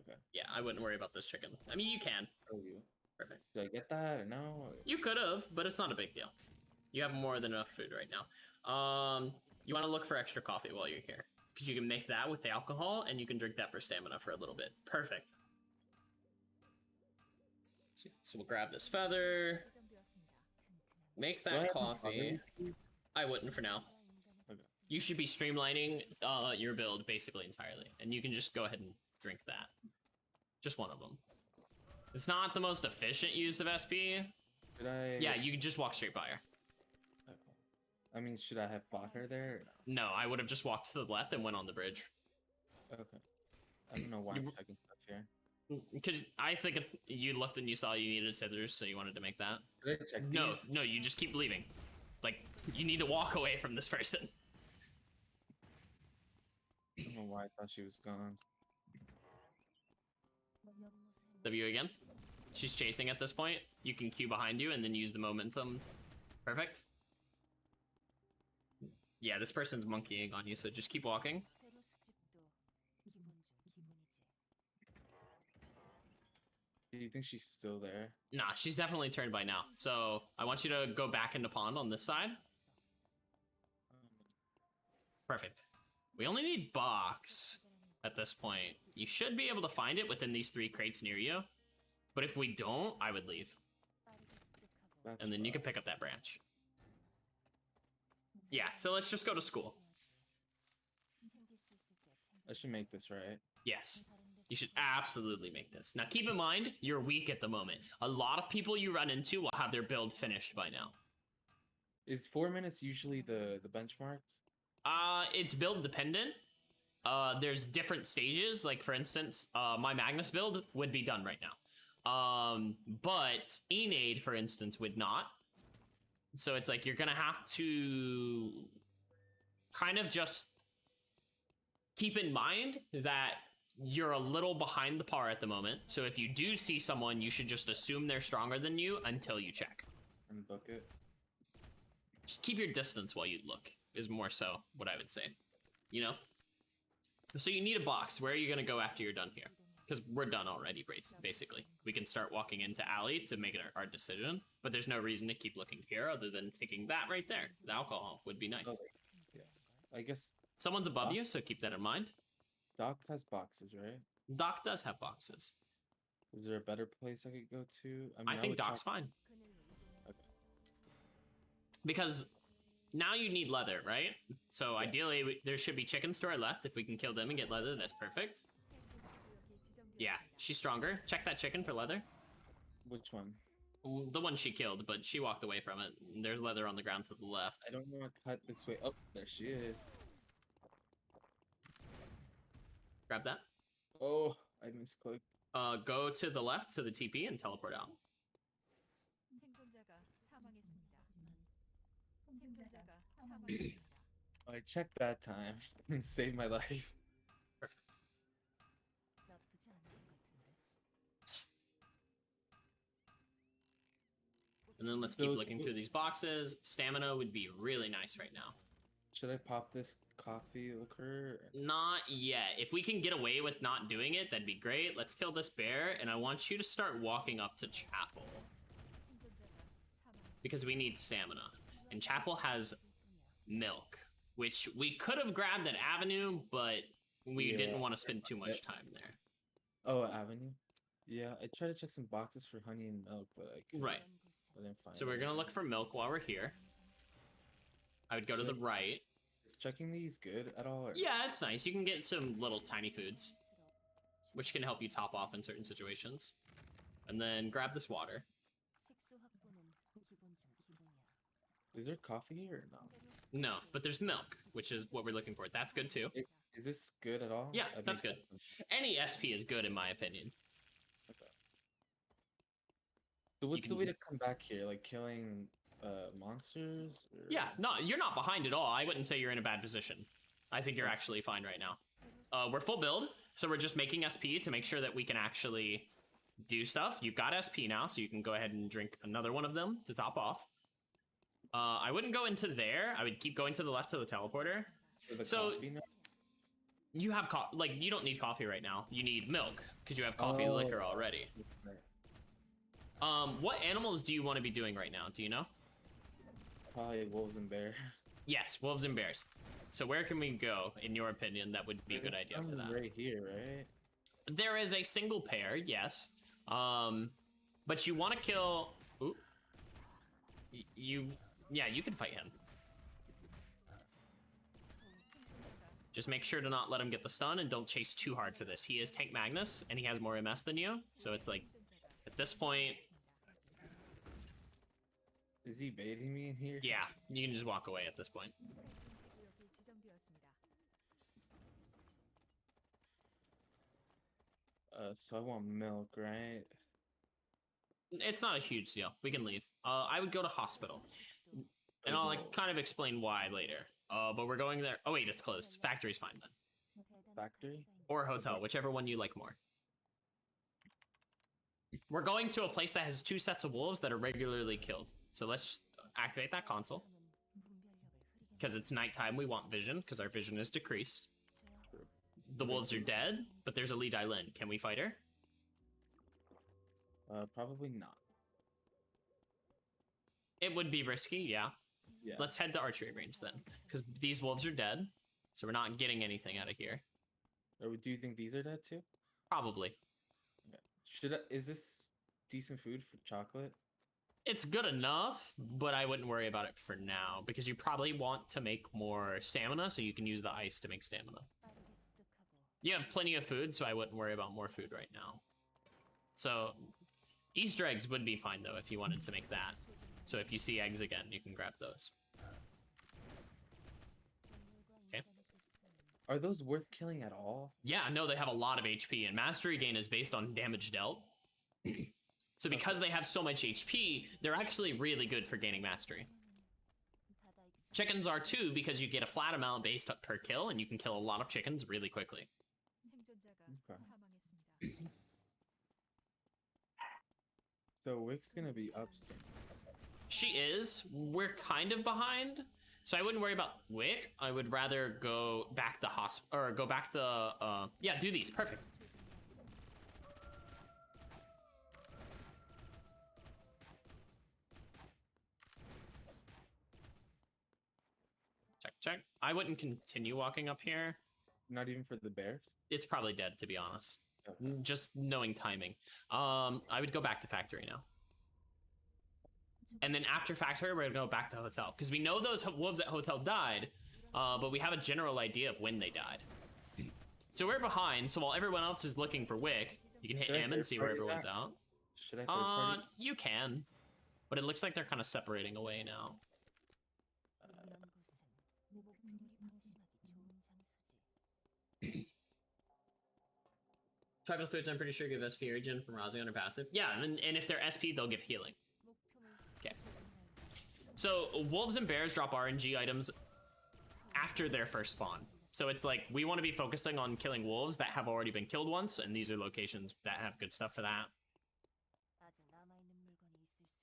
Okay. Yeah, I wouldn't worry about this chicken. I mean, you can. Oh, you. Perfect. Did I get that or no? You could have, but it's not a big deal. You have more than enough food right now. You want to look for extra coffee while you're here, because you can make that with the alcohol, and you can drink that for stamina for a little bit. Perfect. So we'll grab this feather, make Do I that have coffee. coffee? I wouldn't for now. Okay. You should be streamlining your build basically entirely, and you can just go ahead and drink that. Just one of them. It's not the most efficient use of SP. Should I? Yeah, you can just walk straight by her. Okay. I mean, should I have fought her there? Or No, I would have just walked to the left and went on the bridge. no? Okay. I don't know why I'm checking stuff here. Because I think you looked and you saw you needed scissors, so you wanted to make that. Did I check No, these? no, you just keep leaving. Like, you need to walk away from this person. I don't know why I thought she was gone. W again. She's chasing at this point. You can Q behind you and then use the momentum. Perfect. Yeah, this person's monkeying on you, so just keep walking. Do you think she's still there? Nah, she's definitely turned by now. So I want you to go back into pond on this side. Perfect. We only need box at this point. You should be able to find it within these 3 crates near you. But if we don't, I would leave. That's And then you can rough. pick up that branch. Yeah, so let's just go to school. I should make this right. Yes. You should absolutely make this. Now keep in mind, you're weak at the moment. A lot of people you run into will have their build finished by now. Is 4 minutes usually the benchmark? It's build dependent. There's different stages. Like for instance, my Magnus build would be done right now. But Enade, for instance, would not. So it's like you're gonna have to kind of just keep in mind that you're a little behind the par at the moment. So if you do see someone, you should just assume they're stronger than you until you check. And book it. Just keep your distance while you look, is more so what I would say. You know? So you need a box. Where are you going to go after you're done here? Because we're done already, basically. We can start walking into alley to make it our decision, but there's no reason to keep looking here other than taking that right there. The alcohol would be nice. Oh, yes. I guess Someone's above Doc? you, so keep that in mind. Doc has boxes, right? Doc does have boxes. Is there a better place I could go to? I think would Doc's check- fine. Okay. Because now you need leather, right? So ideally, there should be chickens to our left. If we can kill them and get leather, that's perfect. Yeah, she's stronger. Check that chicken for leather. Which one? The one she killed, but she walked away from it. There's leather on the ground to the left. I don't know how to cut this way. Oh, there she is. Grab that. Oh, I misclicked. Go to the left to the TP and teleport out. 생존자가 사망했습니다. 생존자가 사망했습니다. I checked that time and saved my life. Perfect. 나쁘지 않은 것 같은데. And then let's keep So- looking through these boxes. Stamina would be really nice right now. Should I pop this coffee liquor? Not yet. If we can get away with not doing it, that'd be great. Let's kill this bear, and I want you to start walking up to Chapel. 생존자가 사망했습니다. Because we need stamina. And Chapel has milk, which we could have grabbed at Avenue, but we Yeah, didn't want to spend too much time there. Oh, Avenue? Yeah, I tried to check some boxes for honey and milk, but I couldn't. Right. I didn't find So we're gonna look for milk while we're here. I would go to the right. Is checking these good at all? Or... Yeah, it's nice. You can get some little tiny foods, which can help you top off in certain situations. And then grab this water. 식수 확보는 기본 중 기본이야. Is there coffee here or no? No, but there's milk, which is what we're looking for. That's good too. Is this good at all? Yeah, I that's mean- good. Any SP is good in my opinion. Okay. So what's the can- way to come back here? Like killing monsters? Or... Yeah, no, you're not behind at all. I wouldn't say you're in a bad position. I think you're actually fine right now. We're full build, so we're just making SP to make sure that we can actually do stuff. You've got SP now, so you can go ahead and drink another one of them to top off. I wouldn't go into there. I would keep going to the left to the teleporter. For the So- coffee now? You have you don't need coffee right now. You need milk because you have coffee Oh. liquor already. Right. What animals do you want to be doing right now? Do you know? Probably wolves and bears. Yes, wolves and bears. So where can we go, in your opinion, that would be a good idea for that? Right here, right? There is a single pair, yes. But you want to kill. Ooh. Yeah, you can fight him. Just make sure to not let him get the stun and don't chase too hard for this. He is Tank Magnus and he has more MS than you, so it's like at this point, Is he baiting me in here? yeah, you can just walk away at this point. 구역이 지정되었습니다. So I want milk, right? It's not a huge deal. We can leave. I would go to hospital, and I'll like kind of explain why later. But we're going there. Oh wait, it's closed. Factory's fine then, Factory? or hotel, whichever one you like more. We're going to a place that has 2 sets of wolves that are regularly killed. So let's just activate that console. Because it's nighttime, we want vision, because our vision is decreased. The wolves are dead, but there's a Lee Dai-Lin. Can we fight her? Probably not. It would be risky, yeah. Yeah. Let's head to archery range then, because these wolves are dead, so we're not getting anything out of here. Or do you think these are dead too? Probably. Is this decent food for chocolate? It's good enough, but I wouldn't worry about it for now, because you probably want to make more stamina, so you can use the ice to make stamina. You have plenty of food, so I wouldn't worry about more food right now. So, Easter eggs would be fine, though, if you wanted to make that. So if you see eggs again, you can grab those. Okay. Are those worth killing at all? Yeah, no, they have a lot of HP, and mastery gain is based on damage dealt. So because they have so much HP, they're actually really good for gaining mastery. Chickens are too, because you get a flat amount based per kill, and you can kill a lot of chickens really quickly. 생존자가 Okay. 사망했습니다. So Wick's gonna be up soon. She is. We're kind of behind, so I wouldn't worry about Wick. I would rather go back to or go back to yeah, do these. Perfect. Check. I wouldn't continue walking up here. Not even for the bears? It's probably dead, to be honest. Okay. Just knowing timing. I would go back to factory now. And then after factory, we're gonna go back to hotel. Because we know those wolves at hotel died, but we have a general idea of when they died. So we're behind, so while everyone else is looking for Wick, you can hit Should I M and see where third-party everyone's that? out. Should I third party? You can. But it looks like they're kind of separating away now. 이런 곳은 목표물이 방심하기 좋은 장소지. Chocolate foods, I'm pretty sure, give SP regen from Rozzi on her passive. Yeah, and if they're SP, they'll give healing. 목표물 Okay. So wolves and bears drop RNG items after their first spawn. So it's like we want to be focusing on killing wolves that have already been killed once, and these are locations that have good stuff for that. 아직 남아있는 물건이 있을 수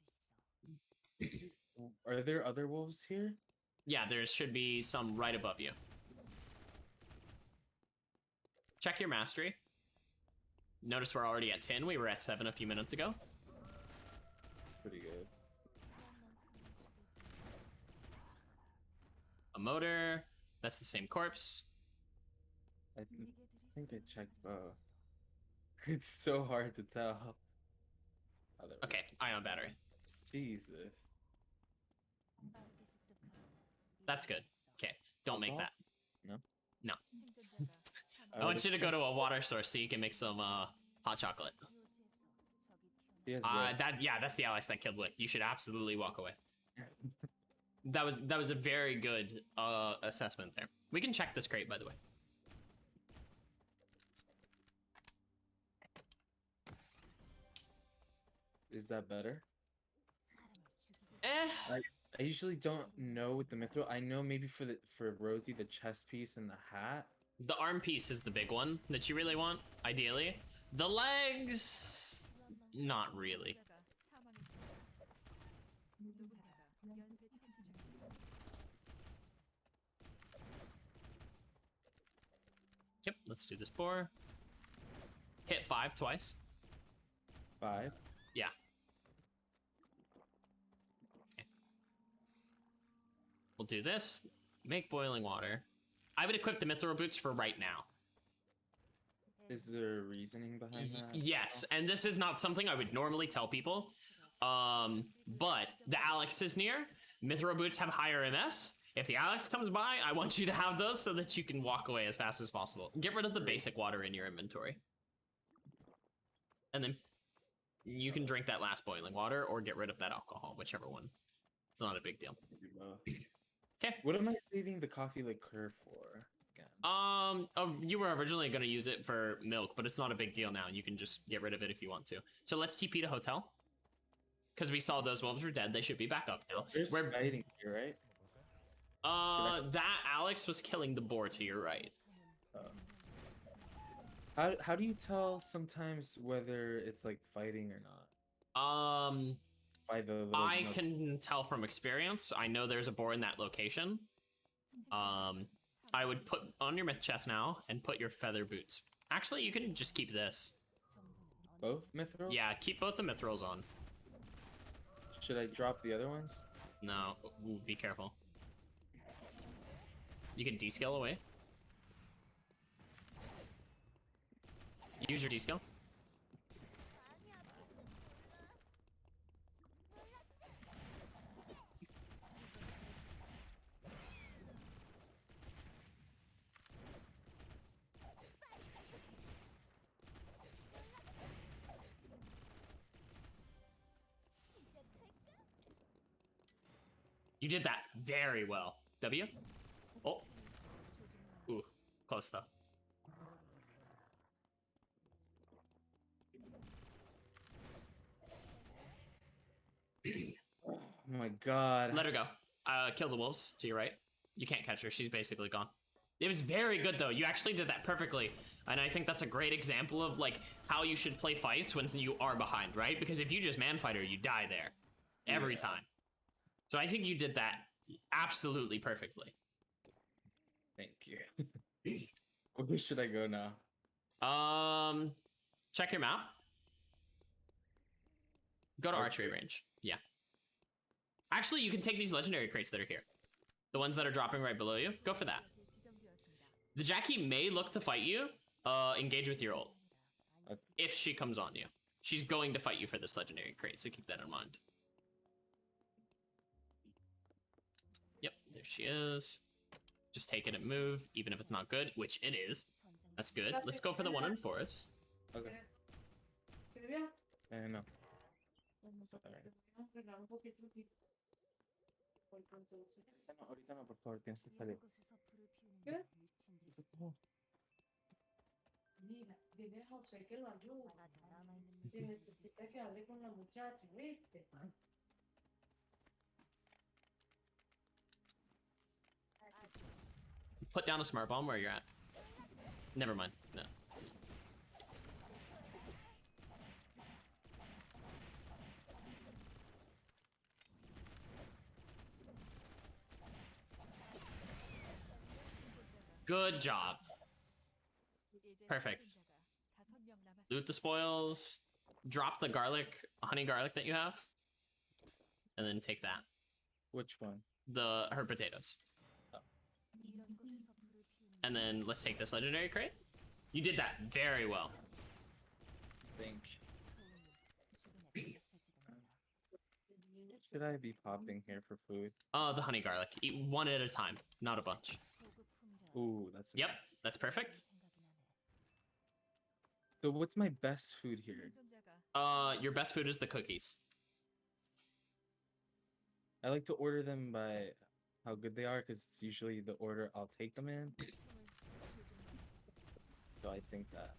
있어. Are there other wolves here? Yeah, there should be some right above you. Check your mastery. Notice we're already at 10. We were at 7 a few minutes ago. Pretty good. A motor. That's the same corpse. I think I checked both. It's so hard to tell. Oh, there we Okay, ion battery. go. Jesus. That's good. Okay, don't make that. No? No. 생존자가 I want you to go to a water source so you can make some hot chocolate. 묘지에서 적이 He has red. That's the Alex that killed Wick. You should absolutely walk away. That was a very good assessment there. We can check this crate, by the way. Is that better? Eh. I usually don't know with the mithril. I know maybe for Rosie the chest piece and the hat. The arm piece is the big one that you really want, ideally. The legs, not really. Yep, let's do this boar. Hit 5 twice. 5. Yeah. Okay. We'll do this. Make boiling water. I would equip the mithril boots for right now. Is there a reasoning behind that? Yes, and this is not something I would normally tell people. But the Alex is near. Mithril boots have higher MS. If the Alex comes by, I want you to have those so that you can walk away as fast as possible. Get rid of the basic water in your inventory. And then you can drink that last boiling water or get rid of that alcohol, whichever one. It's not a big deal. Okay. What am I saving the coffee liqueur for again? You were originally going to use it for milk, but it's not a big deal now. You can just get rid of it if you want to. So let's TP to hotel. Because we saw those wolves were dead. They should be back up now. There's We're fighting here, right? that Alex was killing the boar to your right. How do you tell sometimes whether it's like fighting or not? By the little I note- can tell from experience. I know there's a boar in that location. I would put on your myth chest now and put your feather boots. Actually, you can just keep this. both mithrils? Yeah, keep both the mithrils on. Should I drop the other ones? No, ooh, be careful. You can descale away. Use your descale. You did that very well. W? Oh. Ooh, close though. Oh my god. Let her go. Kill the wolves to your right. You can't catch her. She's basically gone. It was very good though. You actually did that perfectly. And I think that's a great example of like how you should play fights when you are behind, right? Because if you just man fight her, you die there every time. So I think you did that absolutely perfectly. Thank you. Where should I go now? Check your map. Go to Okay. archery range. Yeah. Actually, you can take these legendary crates that are here. The ones that are dropping right below you. Go for that. The Jackie may look to fight you. Engage with your ult. Okay. If she comes on you. She's going to fight you for this legendary crate, so keep that in mind. Yep, there she is. Just take it and move, even if it's not good, which it is. That's good. Let's go for the one in forest. Okay. I know. Ahorita no, por favor, tienes que salir. ¿Qué? Mira, dile a José que lo ayude. Si necesita que hable con la muchacha, ¿viste? Put down a smart bomb where you're at. Never mind. No. Good job. Perfect. Loot the spoils. Drop the garlic, honey garlic that you have. And then take that. Which one? Her potatoes. And then let's take this legendary crate. You did that very well. Think. Should I be popping here for food? The honey garlic. Eat one at a time, not a bunch. Ooh, that's Yep, nice. that's perfect. So what's my best food here? Your best food is the cookies. I like to order them by how good they are, because it's usually the order I'll take them in. So I think that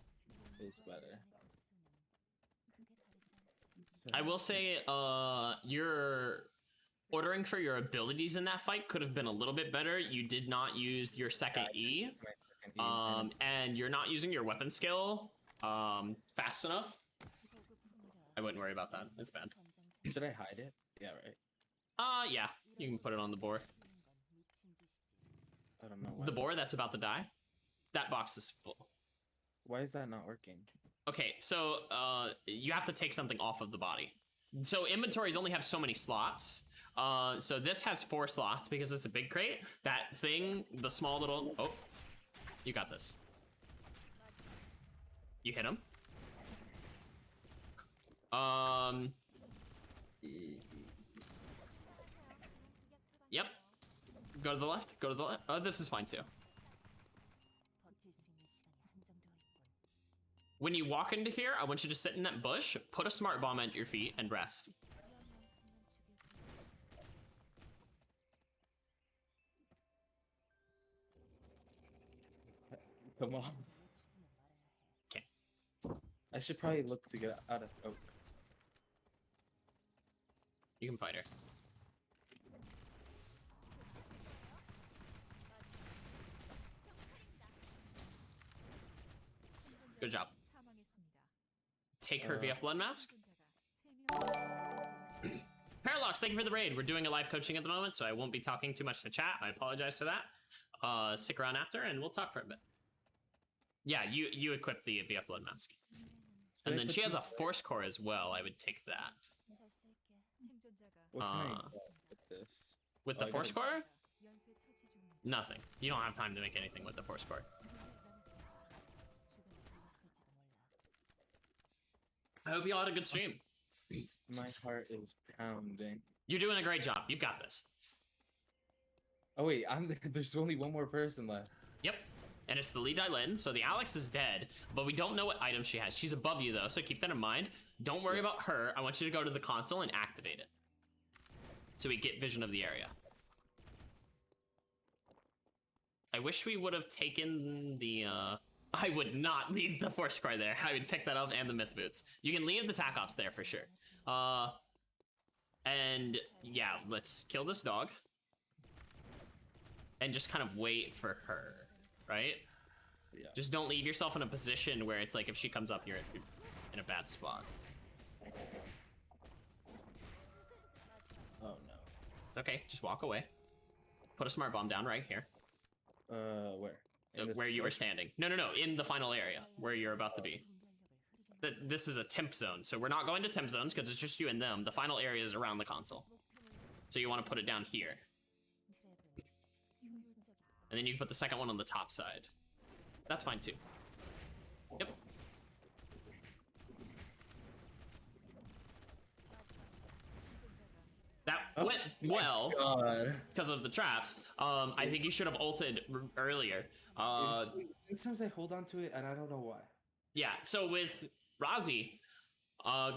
is better. I will say, your ordering for your abilities in that fight could have been a little bit better. You did not use your second E. My second E, And you're not using your weapon skill, fast enough. I wouldn't worry about that. It's bad. should I hide it? Yeah, right. Yeah. You can put it on the board. I don't know why. The board that's about to die. That box is full. Why is that not working? Okay, so you have to take something off of the body. So inventories only have so many slots. So this has 4 slots because it's a big crate. That thing, the small little... Oh, you got this. You hit him. Yep. Go to the left. Go to the left. Oh, this is fine too. When you walk into here, I want you to sit in that bush, put a smart bomb at your feet, and rest. Come on. Okay. I should probably look to get out of oak. You can fight her. Good job. Take her VF blood mask. Parallax, thank you for the raid. We're doing a live coaching at the moment, so I won't be talking too much to chat. I apologize for that. Stick around after, and we'll talk for a bit. Yeah, you equip the VF blood mask. And then she has a force core as well. I would take that. What can I get with this? With Oh, the I force gotta- core? Nothing. You don't have time to make anything with the force core. I hope you all had a good stream. My heart is pounding. You're doing a great job. You've got this. Oh wait, there's only one more person left. Yep. And it's the Lee Dai-Lin, so the Alex is dead, but we don't know what item she has. She's above you though, so keep that in mind. Don't worry about her. I want you to go to the console and activate it. So we get vision of the area. I wish we would have taken the, I would not leave the force core there. I would pick that up and the myth boots. You can leave the tac ops there for sure. And yeah, let's kill this dog. and just kind of wait for her, right? Yeah. Just don't leave yourself in a position where it's like if she comes up, you're in a bad spot. Oh no. It's okay, just walk away. Put a smart bomb down right here. Where? In this Where you were place? standing. No, in the final area where you're about to be. This is a temp zone, so we're not going to temp zones because it's just you and them. The final area is around the console. So you want to put it down here. And then you can put the second one on the top side. That's fine too. Yep. That went well God. because of the traps. I think you should have ulted earlier. Sometimes I hold on to it and I don't know why. Yeah, so with Rozzi,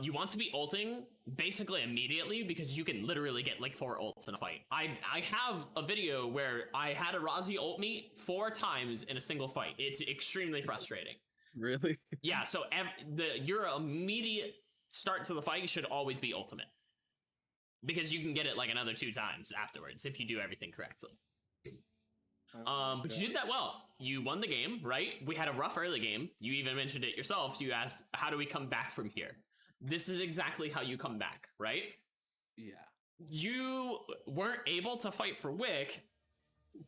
you want to be ulting basically immediately because you can literally get like 4 ults in a fight. I have a video where I had a Rozzi ult me 4 times in a single fight. It's extremely frustrating. Really? Yeah, so your immediate start to the fight should always be ultimate. Because you can get it like another 2 times afterwards if you do everything correctly. But you did that well. You won the game, right? We had a rough early game. You even mentioned it yourself. You asked, how do we come back from here? This is exactly how you come back, right? Yeah. You weren't able to fight for Wick.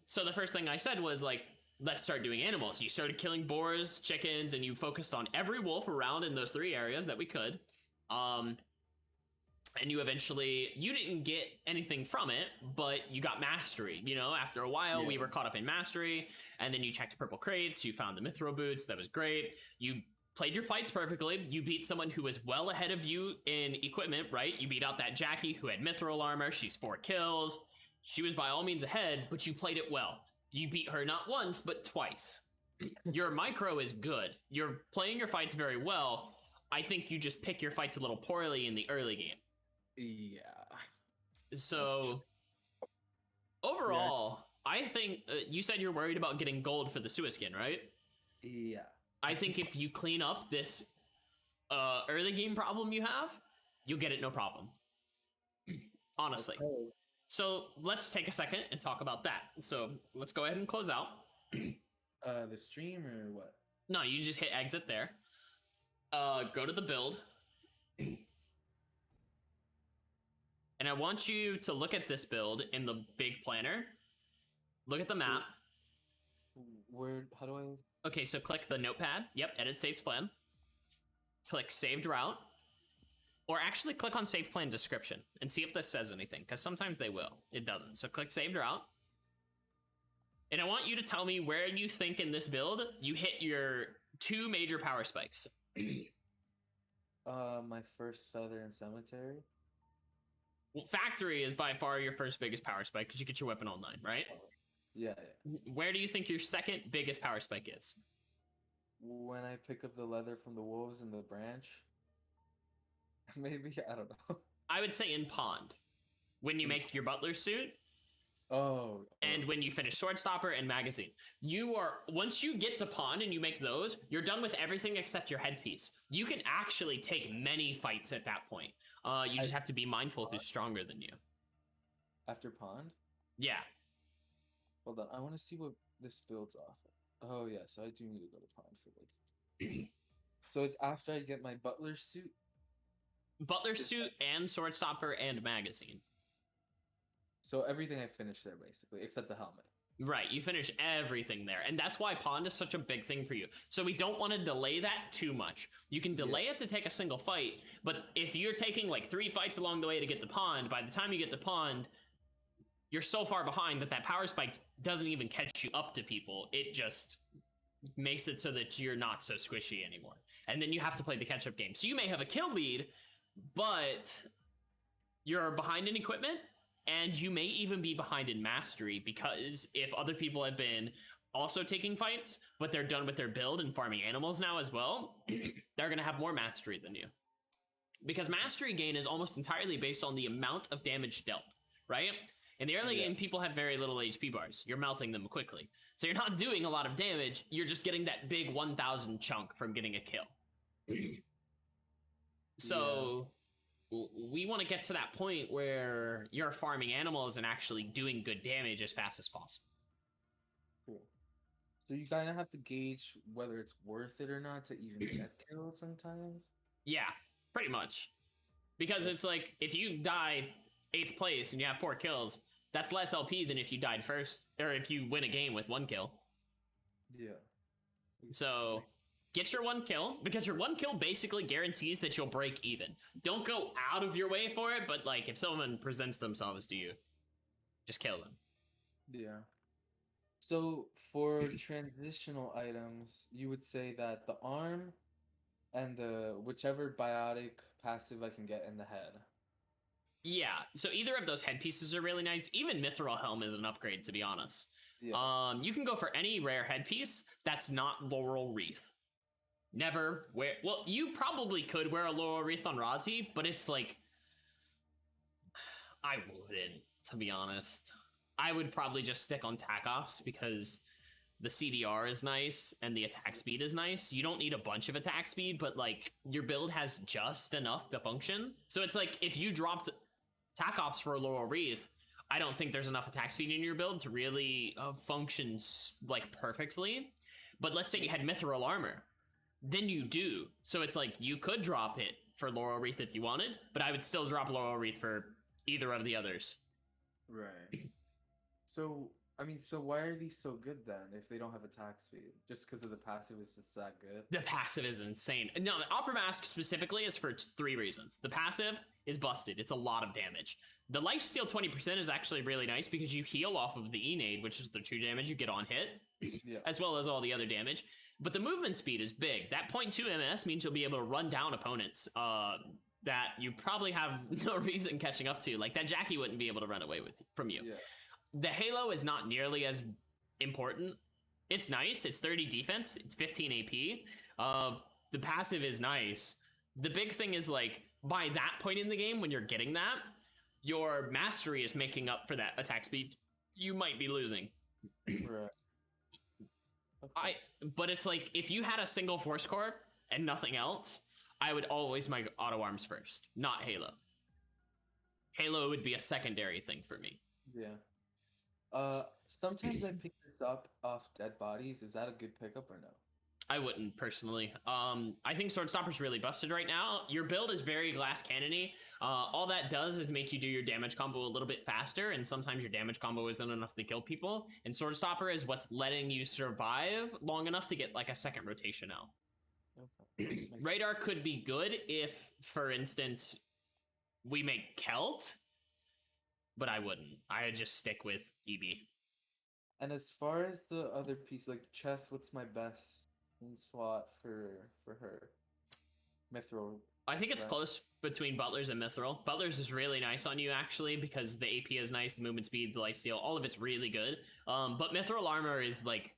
So the first thing I said was like, let's start doing animals. You started killing boars, chickens, and you focused on every wolf around in those 3 areas that we could. And you eventually, you didn't get anything from it, but you got mastery. You know, after a while, we were caught up in mastery, and then you checked purple crates, you found the mithril boots, that was great. You played your fights perfectly. You beat someone who was well ahead of you in equipment, right? You beat out that Jackie who had mithril armor, she's 4 kills. She was by all means ahead, but you played it well. You beat her not once, but twice. Your micro is good. You're playing your fights very well. I think you just pick your fights a little poorly in the early game. Yeah. So overall, I think you said you're worried about getting gold for the Sua skin, right? Yeah. I think if you clean up this early game problem you have, you'll get it no problem. Honestly. So let's take a second and talk about that. So let's go ahead and close out. The stream or what? No, you just hit exit there. Go to the build. And I want you to look at this build in the big planner. Look at the map. Where, how do I? Okay, so click the notepad. Yep, edit saved plan. Click saved route. Or actually click on saved plan description and see if this says anything, because sometimes they will. It doesn't. So click saved route. And I want you to tell me where you think in this build you hit your 2 major power spikes. My first feather in cemetery. Well, factory is by far your first biggest power spike because you get your weapon all 9, right? Yeah. Where do you think your second biggest power spike is? When I pick up the leather from the wolves in the branch. Maybe, I don't know. I would say in pond. When you make your butler suit. Oh. And when you finish sword stopper and magazine. You are, once you get to pond and you make those, you're done with everything except your headpiece. You can actually take many fights at that point. You just have to be mindful who's stronger than you. After pond? Yeah. Hold on, I want to see what this builds off of. Oh yeah, so I do need to go to pond for this. So it's after I get my butler suit? Butler suit and sword stopper and magazine. So everything I finished there basically, except the helmet. Right, you finish everything there. And that's why pond is such a big thing for you. So we don't want to delay that too much. You can delay it to take a single fight, but if you're taking like 3 fights along the way to get to pond, by the time you get to pond, you're so far behind that power spike doesn't even catch you up to people. It just makes it so that you're not so squishy anymore. And then you have to play the catch-up game. So you may have a kill lead, but you're behind in equipment, and you may even be behind in mastery, because if other people have been also taking fights, but they're done with their build and farming animals now as well, they're going to have more mastery than you. Because mastery gain is almost entirely based on the amount of damage dealt, right? In the early game, people have very little HP bars. You're melting them quickly. So you're not doing a lot of damage, you're just getting that big 1,000 chunk from getting a kill. So we want to get to that point where you're farming animals and actually doing good damage as fast as possible. So you kind of have to gauge whether it's worth it or not to even get kills sometimes. Yeah, pretty much. Because it's like, if you die 8th place and you have 4 kills, that's less LP than if you died first, or if you win a game with 1 kill. Yeah. So get your 1 kill, because your 1 kill basically guarantees that you'll break even. Don't go out of your way for it, but like, if someone presents themselves to you, just kill them. Yeah. So for transitional items, you would say that the arm and the whichever biotic passive I can get in the head. Yeah, so either of those headpieces are really nice. Even Mithril Helm is an upgrade, to be honest. Yes. You can go for any rare headpiece that's not Laurel Wreath. Never wear... Well, you probably could wear a Laurel Wreath on Rozzi, but it's like... I wouldn't, to be honest. I would probably just stick on Tac Ops, because the CDR is nice and the attack speed is nice. You don't need a bunch of attack speed, but like, your build has just enough to function. So it's like, if you dropped Tac Ops for a Laurel Wreath, I don't think there's enough attack speed in your build to really function like perfectly. But let's say you had Mithril Armor, then you do. So it's like, you could drop it for Laurel Wreath if you wanted, but I would still drop Laurel Wreath for either of the others. Right. So, I mean, so why are these so good then if they don't have attack speed? Just because of the passive is just that good? The passive is insane. No, the Opera Mask specifically is for 3 reasons. The passive is busted. It's a lot of damage. The lifesteal 20% is actually really nice because you heal off of the E-Nade, which is the 2 damage you get on hit, Yeah. as well as all the other damage. But the movement speed is big. That 0.2 MS means you'll be able to run down opponents that you probably have no reason catching up to. Like, that Jackie wouldn't be able to run away from you. Yeah. The Halo is not nearly as important. It's nice. It's 30 defense. It's 15 AP. The passive is nice. The big thing is, like, by that point in the game, when you're getting that, your mastery is making up for that attack speed you might be losing. Right. Okay. But it's like, if you had a single force core and nothing else, I would always my auto arms first, not Halo. Halo would be a secondary thing for me. Yeah. Sometimes I pick this up off dead bodies. Is that a good pickup or no? I wouldn't personally. I think Sword Stopper's really busted right now. Your build is very glass cannon-y. All that does is make you do your damage combo a little bit faster, and sometimes your damage combo isn't enough to kill people. And Sword Stopper is what's letting you survive long enough to get like a second rotation out. Okay. Radar could be good if, for instance, we make Kelt, but I wouldn't. I'd just stick with EB. And as far as the other piece, like the chest, what's my best in slot for her? Mithril. I think it's Right. close between Butlers and Mithril. Butlers is really nice on you, actually, because the AP is nice, the movement speed, the lifesteal, all of it's really good. But Mithril Armor is, like,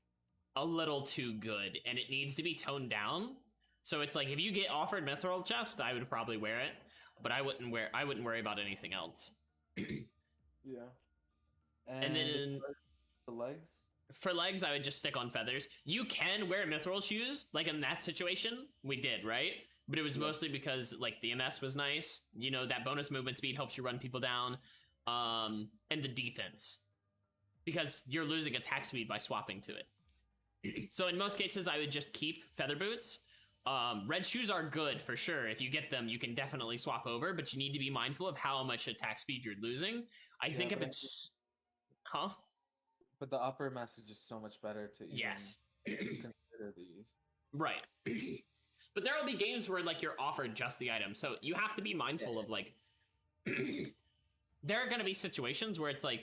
a little too good, and it needs to be toned down. So it's like, if you get offered Mithril chest, I would probably wear it, but I wouldn't worry about anything else. Yeah. And then as far as the legs. For legs, I would just stick on feathers. You can wear Mithril shoes, like in that situation, we did, right? But it was mostly because, like, the MS was nice. You know, that bonus movement speed helps you run people down. And the defense. Because you're losing attack speed by swapping to it. So in most cases, I would just keep feather boots. Red shoes are good, for sure. If you get them, you can definitely swap over, but you need to be mindful of how much attack speed you're losing. I think if it's... Huh? But the upper mass is just so much better to even Yes. consider these. Right. But there will be games where, like, you're offered just the item, so you have to be mindful of, like... There are going to be situations where it's like,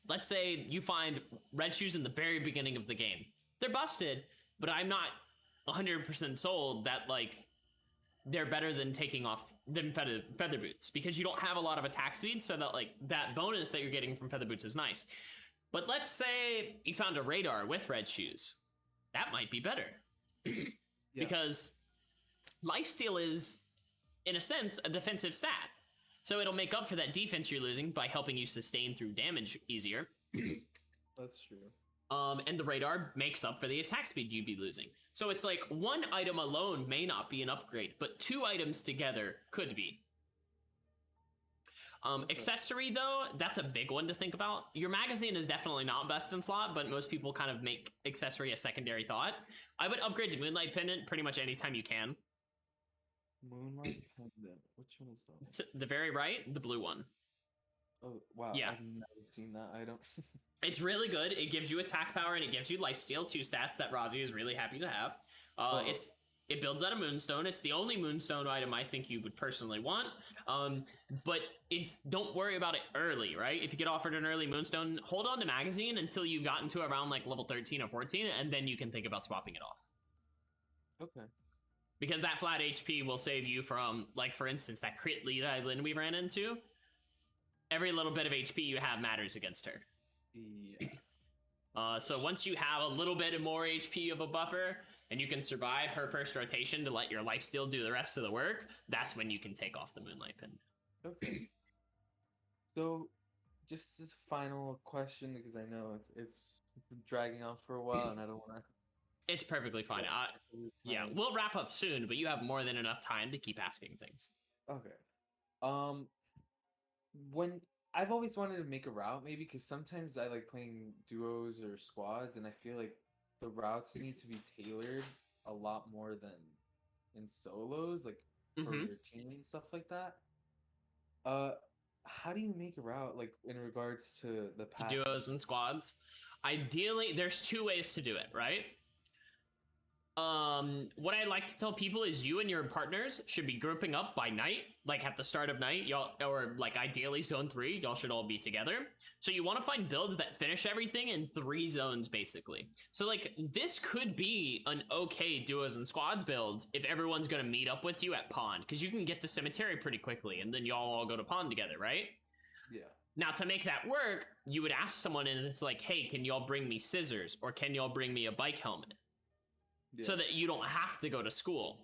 let's say you find red shoes in the very beginning of the game. They're busted, but I'm not 100% sold that, like, they're better than taking off than feather boots, because you don't have a lot of attack speed, so that, like, that bonus that you're getting from feather boots is nice. But let's say you found a radar with red shoes. That might be better. Because lifesteal is, in a sense, a defensive stat. So it'll make up for that defense you're losing by helping you sustain through damage easier. That's true. And the radar makes up for the attack speed you'd be losing. So it's like, one item alone may not be an upgrade, but 2 items together could be. Accessory though, that's a big one to think about. Your magazine is definitely not best in slot, but most people kind of make accessory a secondary thought. I would upgrade to Moonlight Pendant pretty much anytime you can. Moonlight pendant. Which one is that? To the very right, the blue one. Oh wow! Yeah. I've never seen that item. It's really good. It gives you attack power and it gives you lifesteal, 2 stats that Rozzi is really happy to have. It builds out a moonstone. It's the only moonstone item I think you would personally want. But don't worry about it early, right? If you get offered an early moonstone, hold on to magazine until you've gotten to around like level 13 or 14, and then you can think about swapping it off. Okay. Because that flat HP will save you from, like, for instance, that crit lead island we ran into. Every little bit of HP you have matters against her. Yeah. So once you have a little bit more HP of a buffer, and you can survive her first rotation to let your lifesteal do the rest of the work, that's when you can take off the Moonlight Pin. Okay. So, just as a final question, because I know it's been dragging on for a while, and I don't want to. It's perfectly fine. Yeah, we'll wrap up soon, but you have more than enough time to keep asking things. Okay. When I've always wanted to make a route, maybe because sometimes I like playing duos or squads, and I feel like the routes need to be tailored a lot more than in solos, like for your team and stuff like that. How do you make a route, like in regards to the path? Duos and squads. Ideally, there's 2 ways to do it, right? What I like to tell people is you and your partners should be grouping up by night, like at the start of night, y'all, or like ideally zone 3, y'all should all be together. So you want to find builds that finish everything in 3 zones, basically. So like this could be an okay duos and squads build if everyone's gonna meet up with you at pond, because you can get to cemetery pretty quickly, and then y'all all go to pond together, right? Yeah. Now, to make that work, you would ask someone, and it's like, hey, can y'all bring me scissors, or can y'all bring me a bike helmet? Yeah. So that you don't have to go to school.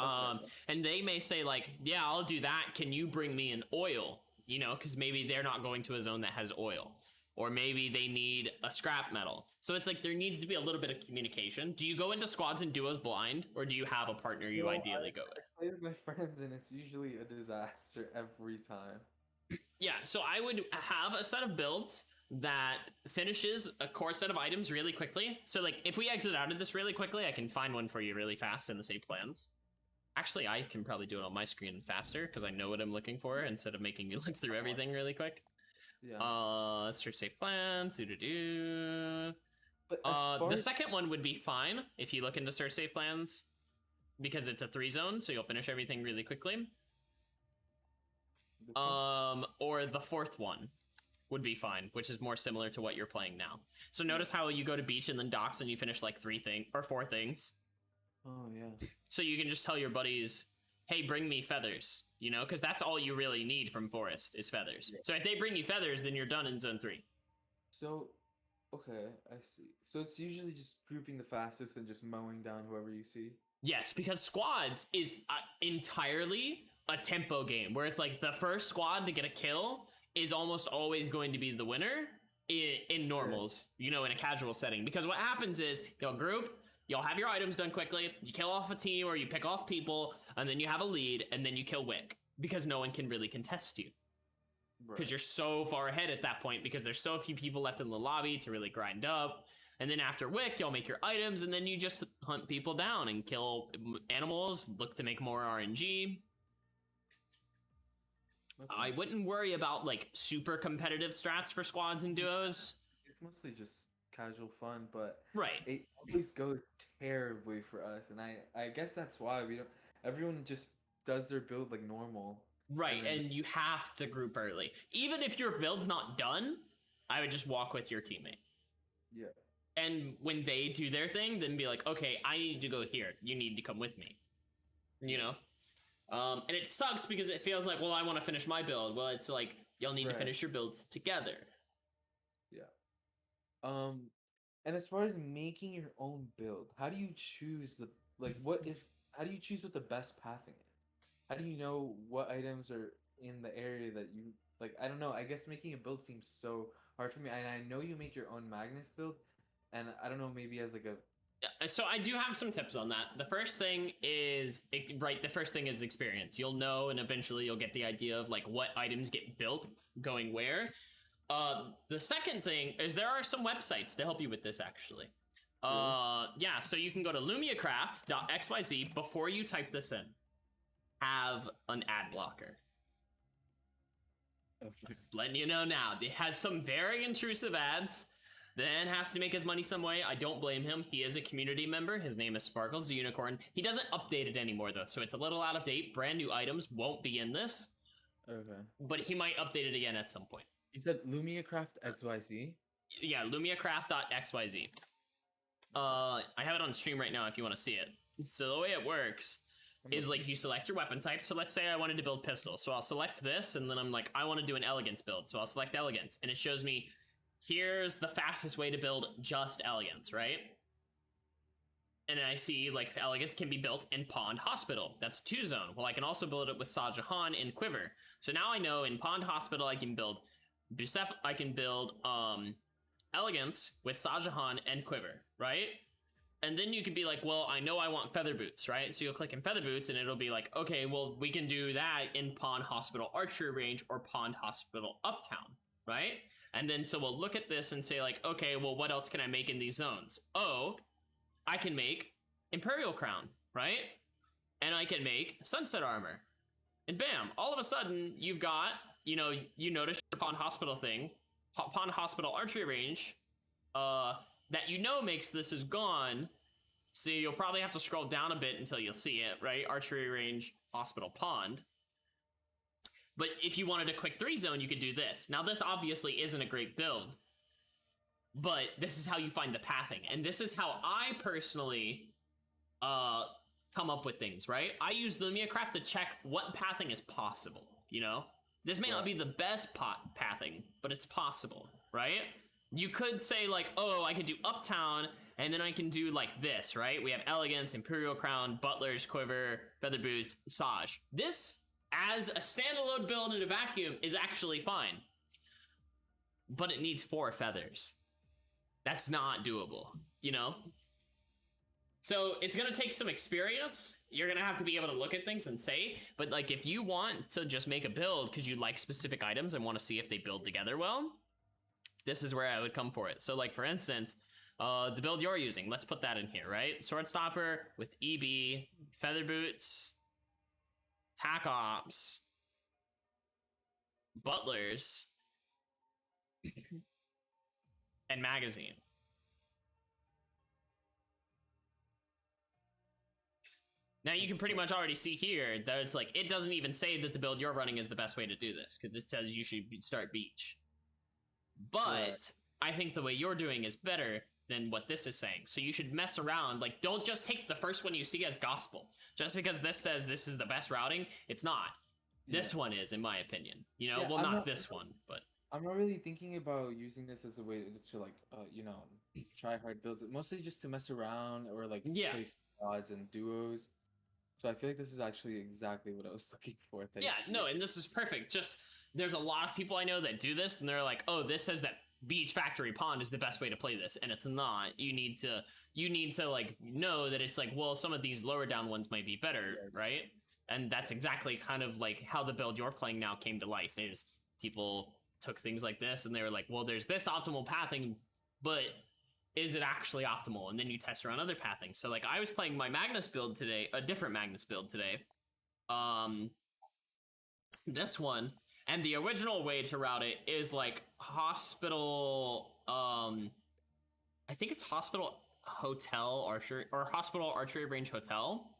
Okay. And they may say like, yeah, I'll do that. Can you bring me an oil? You know, because maybe they're not going to a zone that has oil. Or maybe they need a scrap metal. So it's like there needs to be a little bit of communication. Do you go into squads and duos blind? Or do you have a partner you ideally go with? I play with my friends, and it's usually a disaster every time. Yeah, so I would have a set of builds that finishes a core set of items really quickly. So like if we exit out of this really quickly, I can find one for you really fast in the save plans. Actually, I can probably do it on my screen faster because I know what I'm looking for instead of making you look through everything really quick. Yeah. Let's search save plans. But as The second one would be fine if you look into search save plans because it's a 3 zone, so you'll finish everything really quickly. Or the 4th one would be fine, which is more similar to what you're playing now. So notice how you go to beach and then docks and you finish like 4 things. Oh yeah. So you can just tell your buddies, hey, bring me feathers, you know, because that's all you really need from forest is feathers. Yeah. So if they bring you feathers, then you're done in zone 3. So, okay, I see. So it's usually just grouping the fastest and just mowing down whoever you see? Yes, because squads is entirely a tempo game where it's like the first squad to get a kill is almost always going to be the winner in normals, you know, in a casual setting. Because what happens is you'll group, you'll have your items done quickly, you kill off a team or you pick off people, and then you have a lead, and then you kill Wick because no one can really contest you. Because you're so far ahead at that point because there's so few people left in the lobby to really grind up. And then after Wick, you'll make your items, and then you just hunt people down and kill animals, look to make more RNG. Okay. I wouldn't worry about like super competitive strats for squads and duos. It's mostly just casual fun, but right, it always goes terribly for us, and I guess that's why we don't. Everyone just does their build like normal. Right, and you have to group early. Even if your build's not done, I would just walk with your teammate. Yeah. And when they do their thing, then be like, okay, I need to go here. You need to come with me. You know? And it sucks because it feels like, well, I want to finish my build. Well, it's like, you'll need to finish your builds together. Yeah. And as far as making your own build, how do you choose how do you choose what the best pathing is? How do you know what items are in the area that you, like, I don't know, I guess making a build seems so hard for me. And I know you make your own Magnus build, and I don't know, maybe as like a So I do have some tips on that. The first thing is the first thing is experience. You'll know, and eventually you'll get the idea of like what items get built going where. The second thing is there are some websites to help you with this actually. Yeah, so you can go to lumiacraft.xyz before you type this in. Have an ad blocker. Okay. Letting you know now, it has some very intrusive ads. The man has to make his money some way. I don't blame him. He is a community member. His name is Sparkles the Unicorn. He doesn't update it anymore though, so it's a little out of date. Brand new items won't be in this. Okay. But he might update it again at some point. You said LumiaCraft XYZ? Yeah, lumiacraft.xyz. I have it on stream right now if you want to see it. So the way it works is like you select your weapon type. So let's say I wanted to build pistol. So I'll select this and then I'm like, I want to do an elegance build. So I'll select elegance and it shows me here's the fastest way to build just elegance, right? And then I see like elegance can be built in Pond Hospital. That's 2 zone. Well, I can also build it with Shahjahan in Quiver. So now I know in Pond Hospital I can build Busef, I can build elegance with Shahjahan and Quiver, right? And then you could be like, well, I know I want feather boots, right? So you'll click in feather boots and it'll be like, okay, well, we can do that in Pond Hospital Archery Range or Pond Hospital Uptown, right? And then so we'll look at this and say like, okay, well, what else can I make in these zones? Oh, I can make Imperial Crown, right? And I can make Sunset Armor. And bam, all of a sudden you've got, you know, you notice your Pond Hospital thing, Pond Hospital Archery Range, that you know makes this is gone. So you'll probably have to scroll down a bit until you'll see it, right? Archery Range, Hospital Pond. But if you wanted a quick 3 zone, you could do this. Now this obviously isn't a great build, but this is how you find the pathing. And this is how I personally come up with things, right? I use LumiaCraft to check what pathing is possible, you know? This may not be the best pathing, but it's possible, right? You could say like, oh, I could do Uptown, and then I can do like this, right? We have Elegance, Imperial Crown, Butler's Quiver, Feather Boots, Saj. This, as a standalone build in a vacuum, is actually fine. But it needs 4 feathers. That's not doable, you know? So it's gonna take some experience. You're gonna have to be able to look at things and say, but like if you want to just make a build because you like specific items and want to see if they build together well, this is where I would come for it. So like for instance, the build you're using, let's put that in here, right? Sword Stopper with EB, Feather Boots, Tac Ops, Butlers, and Magazine. Now you can pretty much already see here that it's like, it doesn't even say that the build you're running is the best way to do this, because it says you should start Beach. But I think the way you're doing is better than what this is saying. So you should mess around. Like, don't just take the first one you see as gospel. Just because this says this is the best routing, it's not. This one is, in my opinion. You know, Yeah, well, I'm not not- this one, but... I'm not really thinking about using this as a way to like, you know, try hard builds. Mostly just to mess around or like play squads and duos. So I feel like this is actually exactly what I was looking for. Thank Yeah, you. no, and this is perfect. Just, there's a lot of people I know that do this, and they're like, oh, this says that Beach Factory Pond is the best way to play this, and it's not. You need to like know that it's like, well, some of these lower down ones might be better, right? And that's exactly kind of like how the build you're playing now came to life, is people took things like this and they were like, well, there's this optimal pathing, but is it actually optimal? And then you test around other pathing. So like I was playing my Magnus build today, a different Magnus build today. This one, and the original way to route it is like hospital, I think it's hospital hotel archery, or hospital archery range hotel.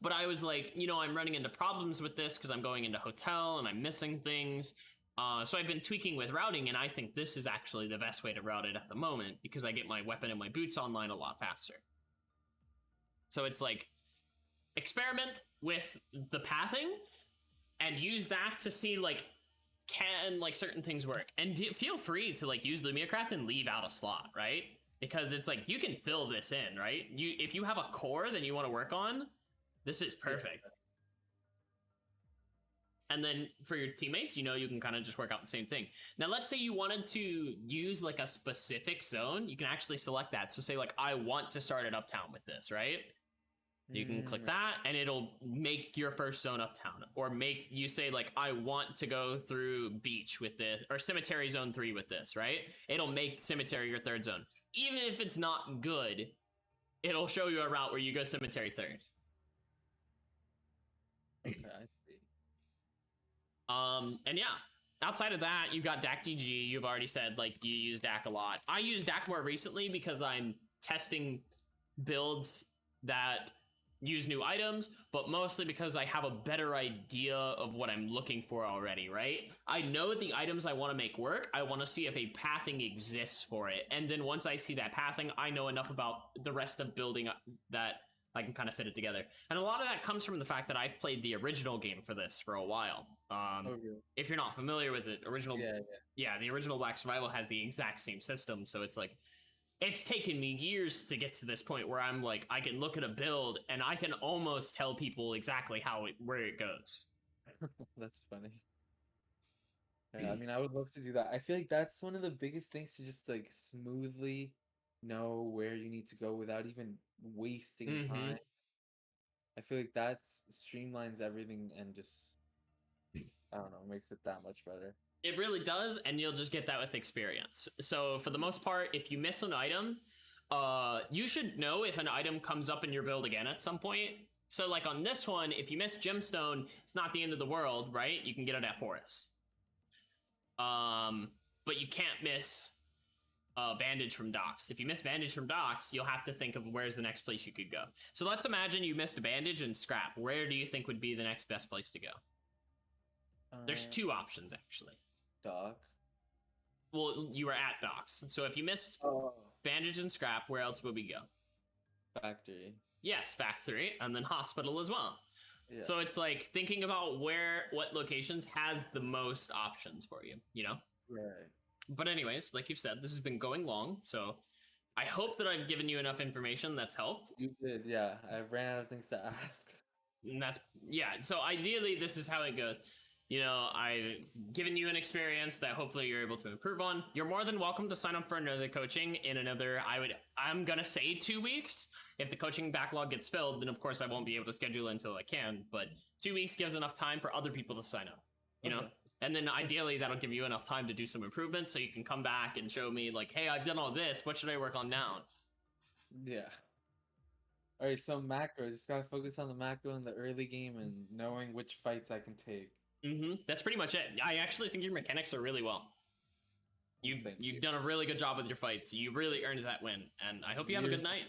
But I was like, you know, I'm running into problems with this because I'm going into hotel and I'm missing things. So I've been tweaking with routing, and I think this is actually the best way to route it at the moment because I get my weapon and my boots online a lot faster. So it's like, experiment with the pathing and use that to see like, can like certain things work, and feel free to like use LumiaCraft and leave out a slot, right? Because it's like, you can fill this in, right? If you have a core that you want to work on, this is perfect. And then for your teammates, you know, you can kind of just work out the same thing. Now, let's say you wanted to use like a specific zone. You can actually select that. So say like, I want to start at Uptown with this, right? You can click that and it'll make your first zone Uptown, or make you say like, I want to go through Beach with this, or Cemetery Zone 3 with this, right? It'll make Cemetery your third zone. Even if it's not good, it'll show you a route where you go Cemetery third. Okay, I see. And yeah, outside of that, you've got DAC DG. You've already said like you use DAC a lot. I use DAC more recently because I'm testing builds that use new items, but mostly because I have a better idea of what I'm looking for already, right? I know the items I want to make work. I want to see if a pathing exists for it. And then once I see that pathing, I know enough about the rest of building that I can kind of fit it together. And a lot of that comes from the fact that I've played the original game for this for a while. Really? If you're not familiar with it, Yeah. the original Black Survival has the exact same system. So it's like, it's taken me years to get to this point where I'm like, I can look at a build and I can almost tell people exactly where it goes. That's funny. Yeah, I mean, I would love to do that. I feel like that's one of the biggest things, to just like smoothly know where you need to go without even wasting time. I feel like that's streamlines everything and just, I don't know, makes it that much better. It really does, and you'll just get that with experience. So for the most part, if you miss an item, you should know if an item comes up in your build again at some point. So like on this one, if you miss Gemstone, it's not the end of the world, right? You can get it at Forest. But you can't miss Bandage from Docks. If you miss Bandage from Docks, you'll have to think of where's the next place you could go. So let's imagine you missed a Bandage and Scrap. Where do you think would be the next best place to go? There's two options, actually. Dock. Well, you were at Docks. So if you missed Bandage and Scrap, where else would we go? Factory. Yes, Factory, and then Hospital as well. Yeah. So it's like thinking about what locations has the most options for you, you know? Right. But anyways, like you've said, this has been going long, so I hope that I've given you enough information that's helped. You did, yeah. I ran out of things to ask. And so ideally this is how it goes. You know, I've given you an experience that hopefully you're able to improve on. You're more than welcome to sign up for another coaching in another, I'm gonna say 2 weeks. If the coaching backlog gets filled, then of course I won't be able to schedule until I can, but 2 weeks gives enough time for other people to sign up, you know? And then ideally that'll give you enough time to do some improvements so you can come back and show me like, hey, I've done all this, what should I work on now? Yeah. Alright, so macro, just gotta focus on the macro in the early game and knowing which fights I can take. That's pretty much it. I actually think your mechanics are really well. You've done a really good job with your fights. You really earned that win, and I hope you have a good night.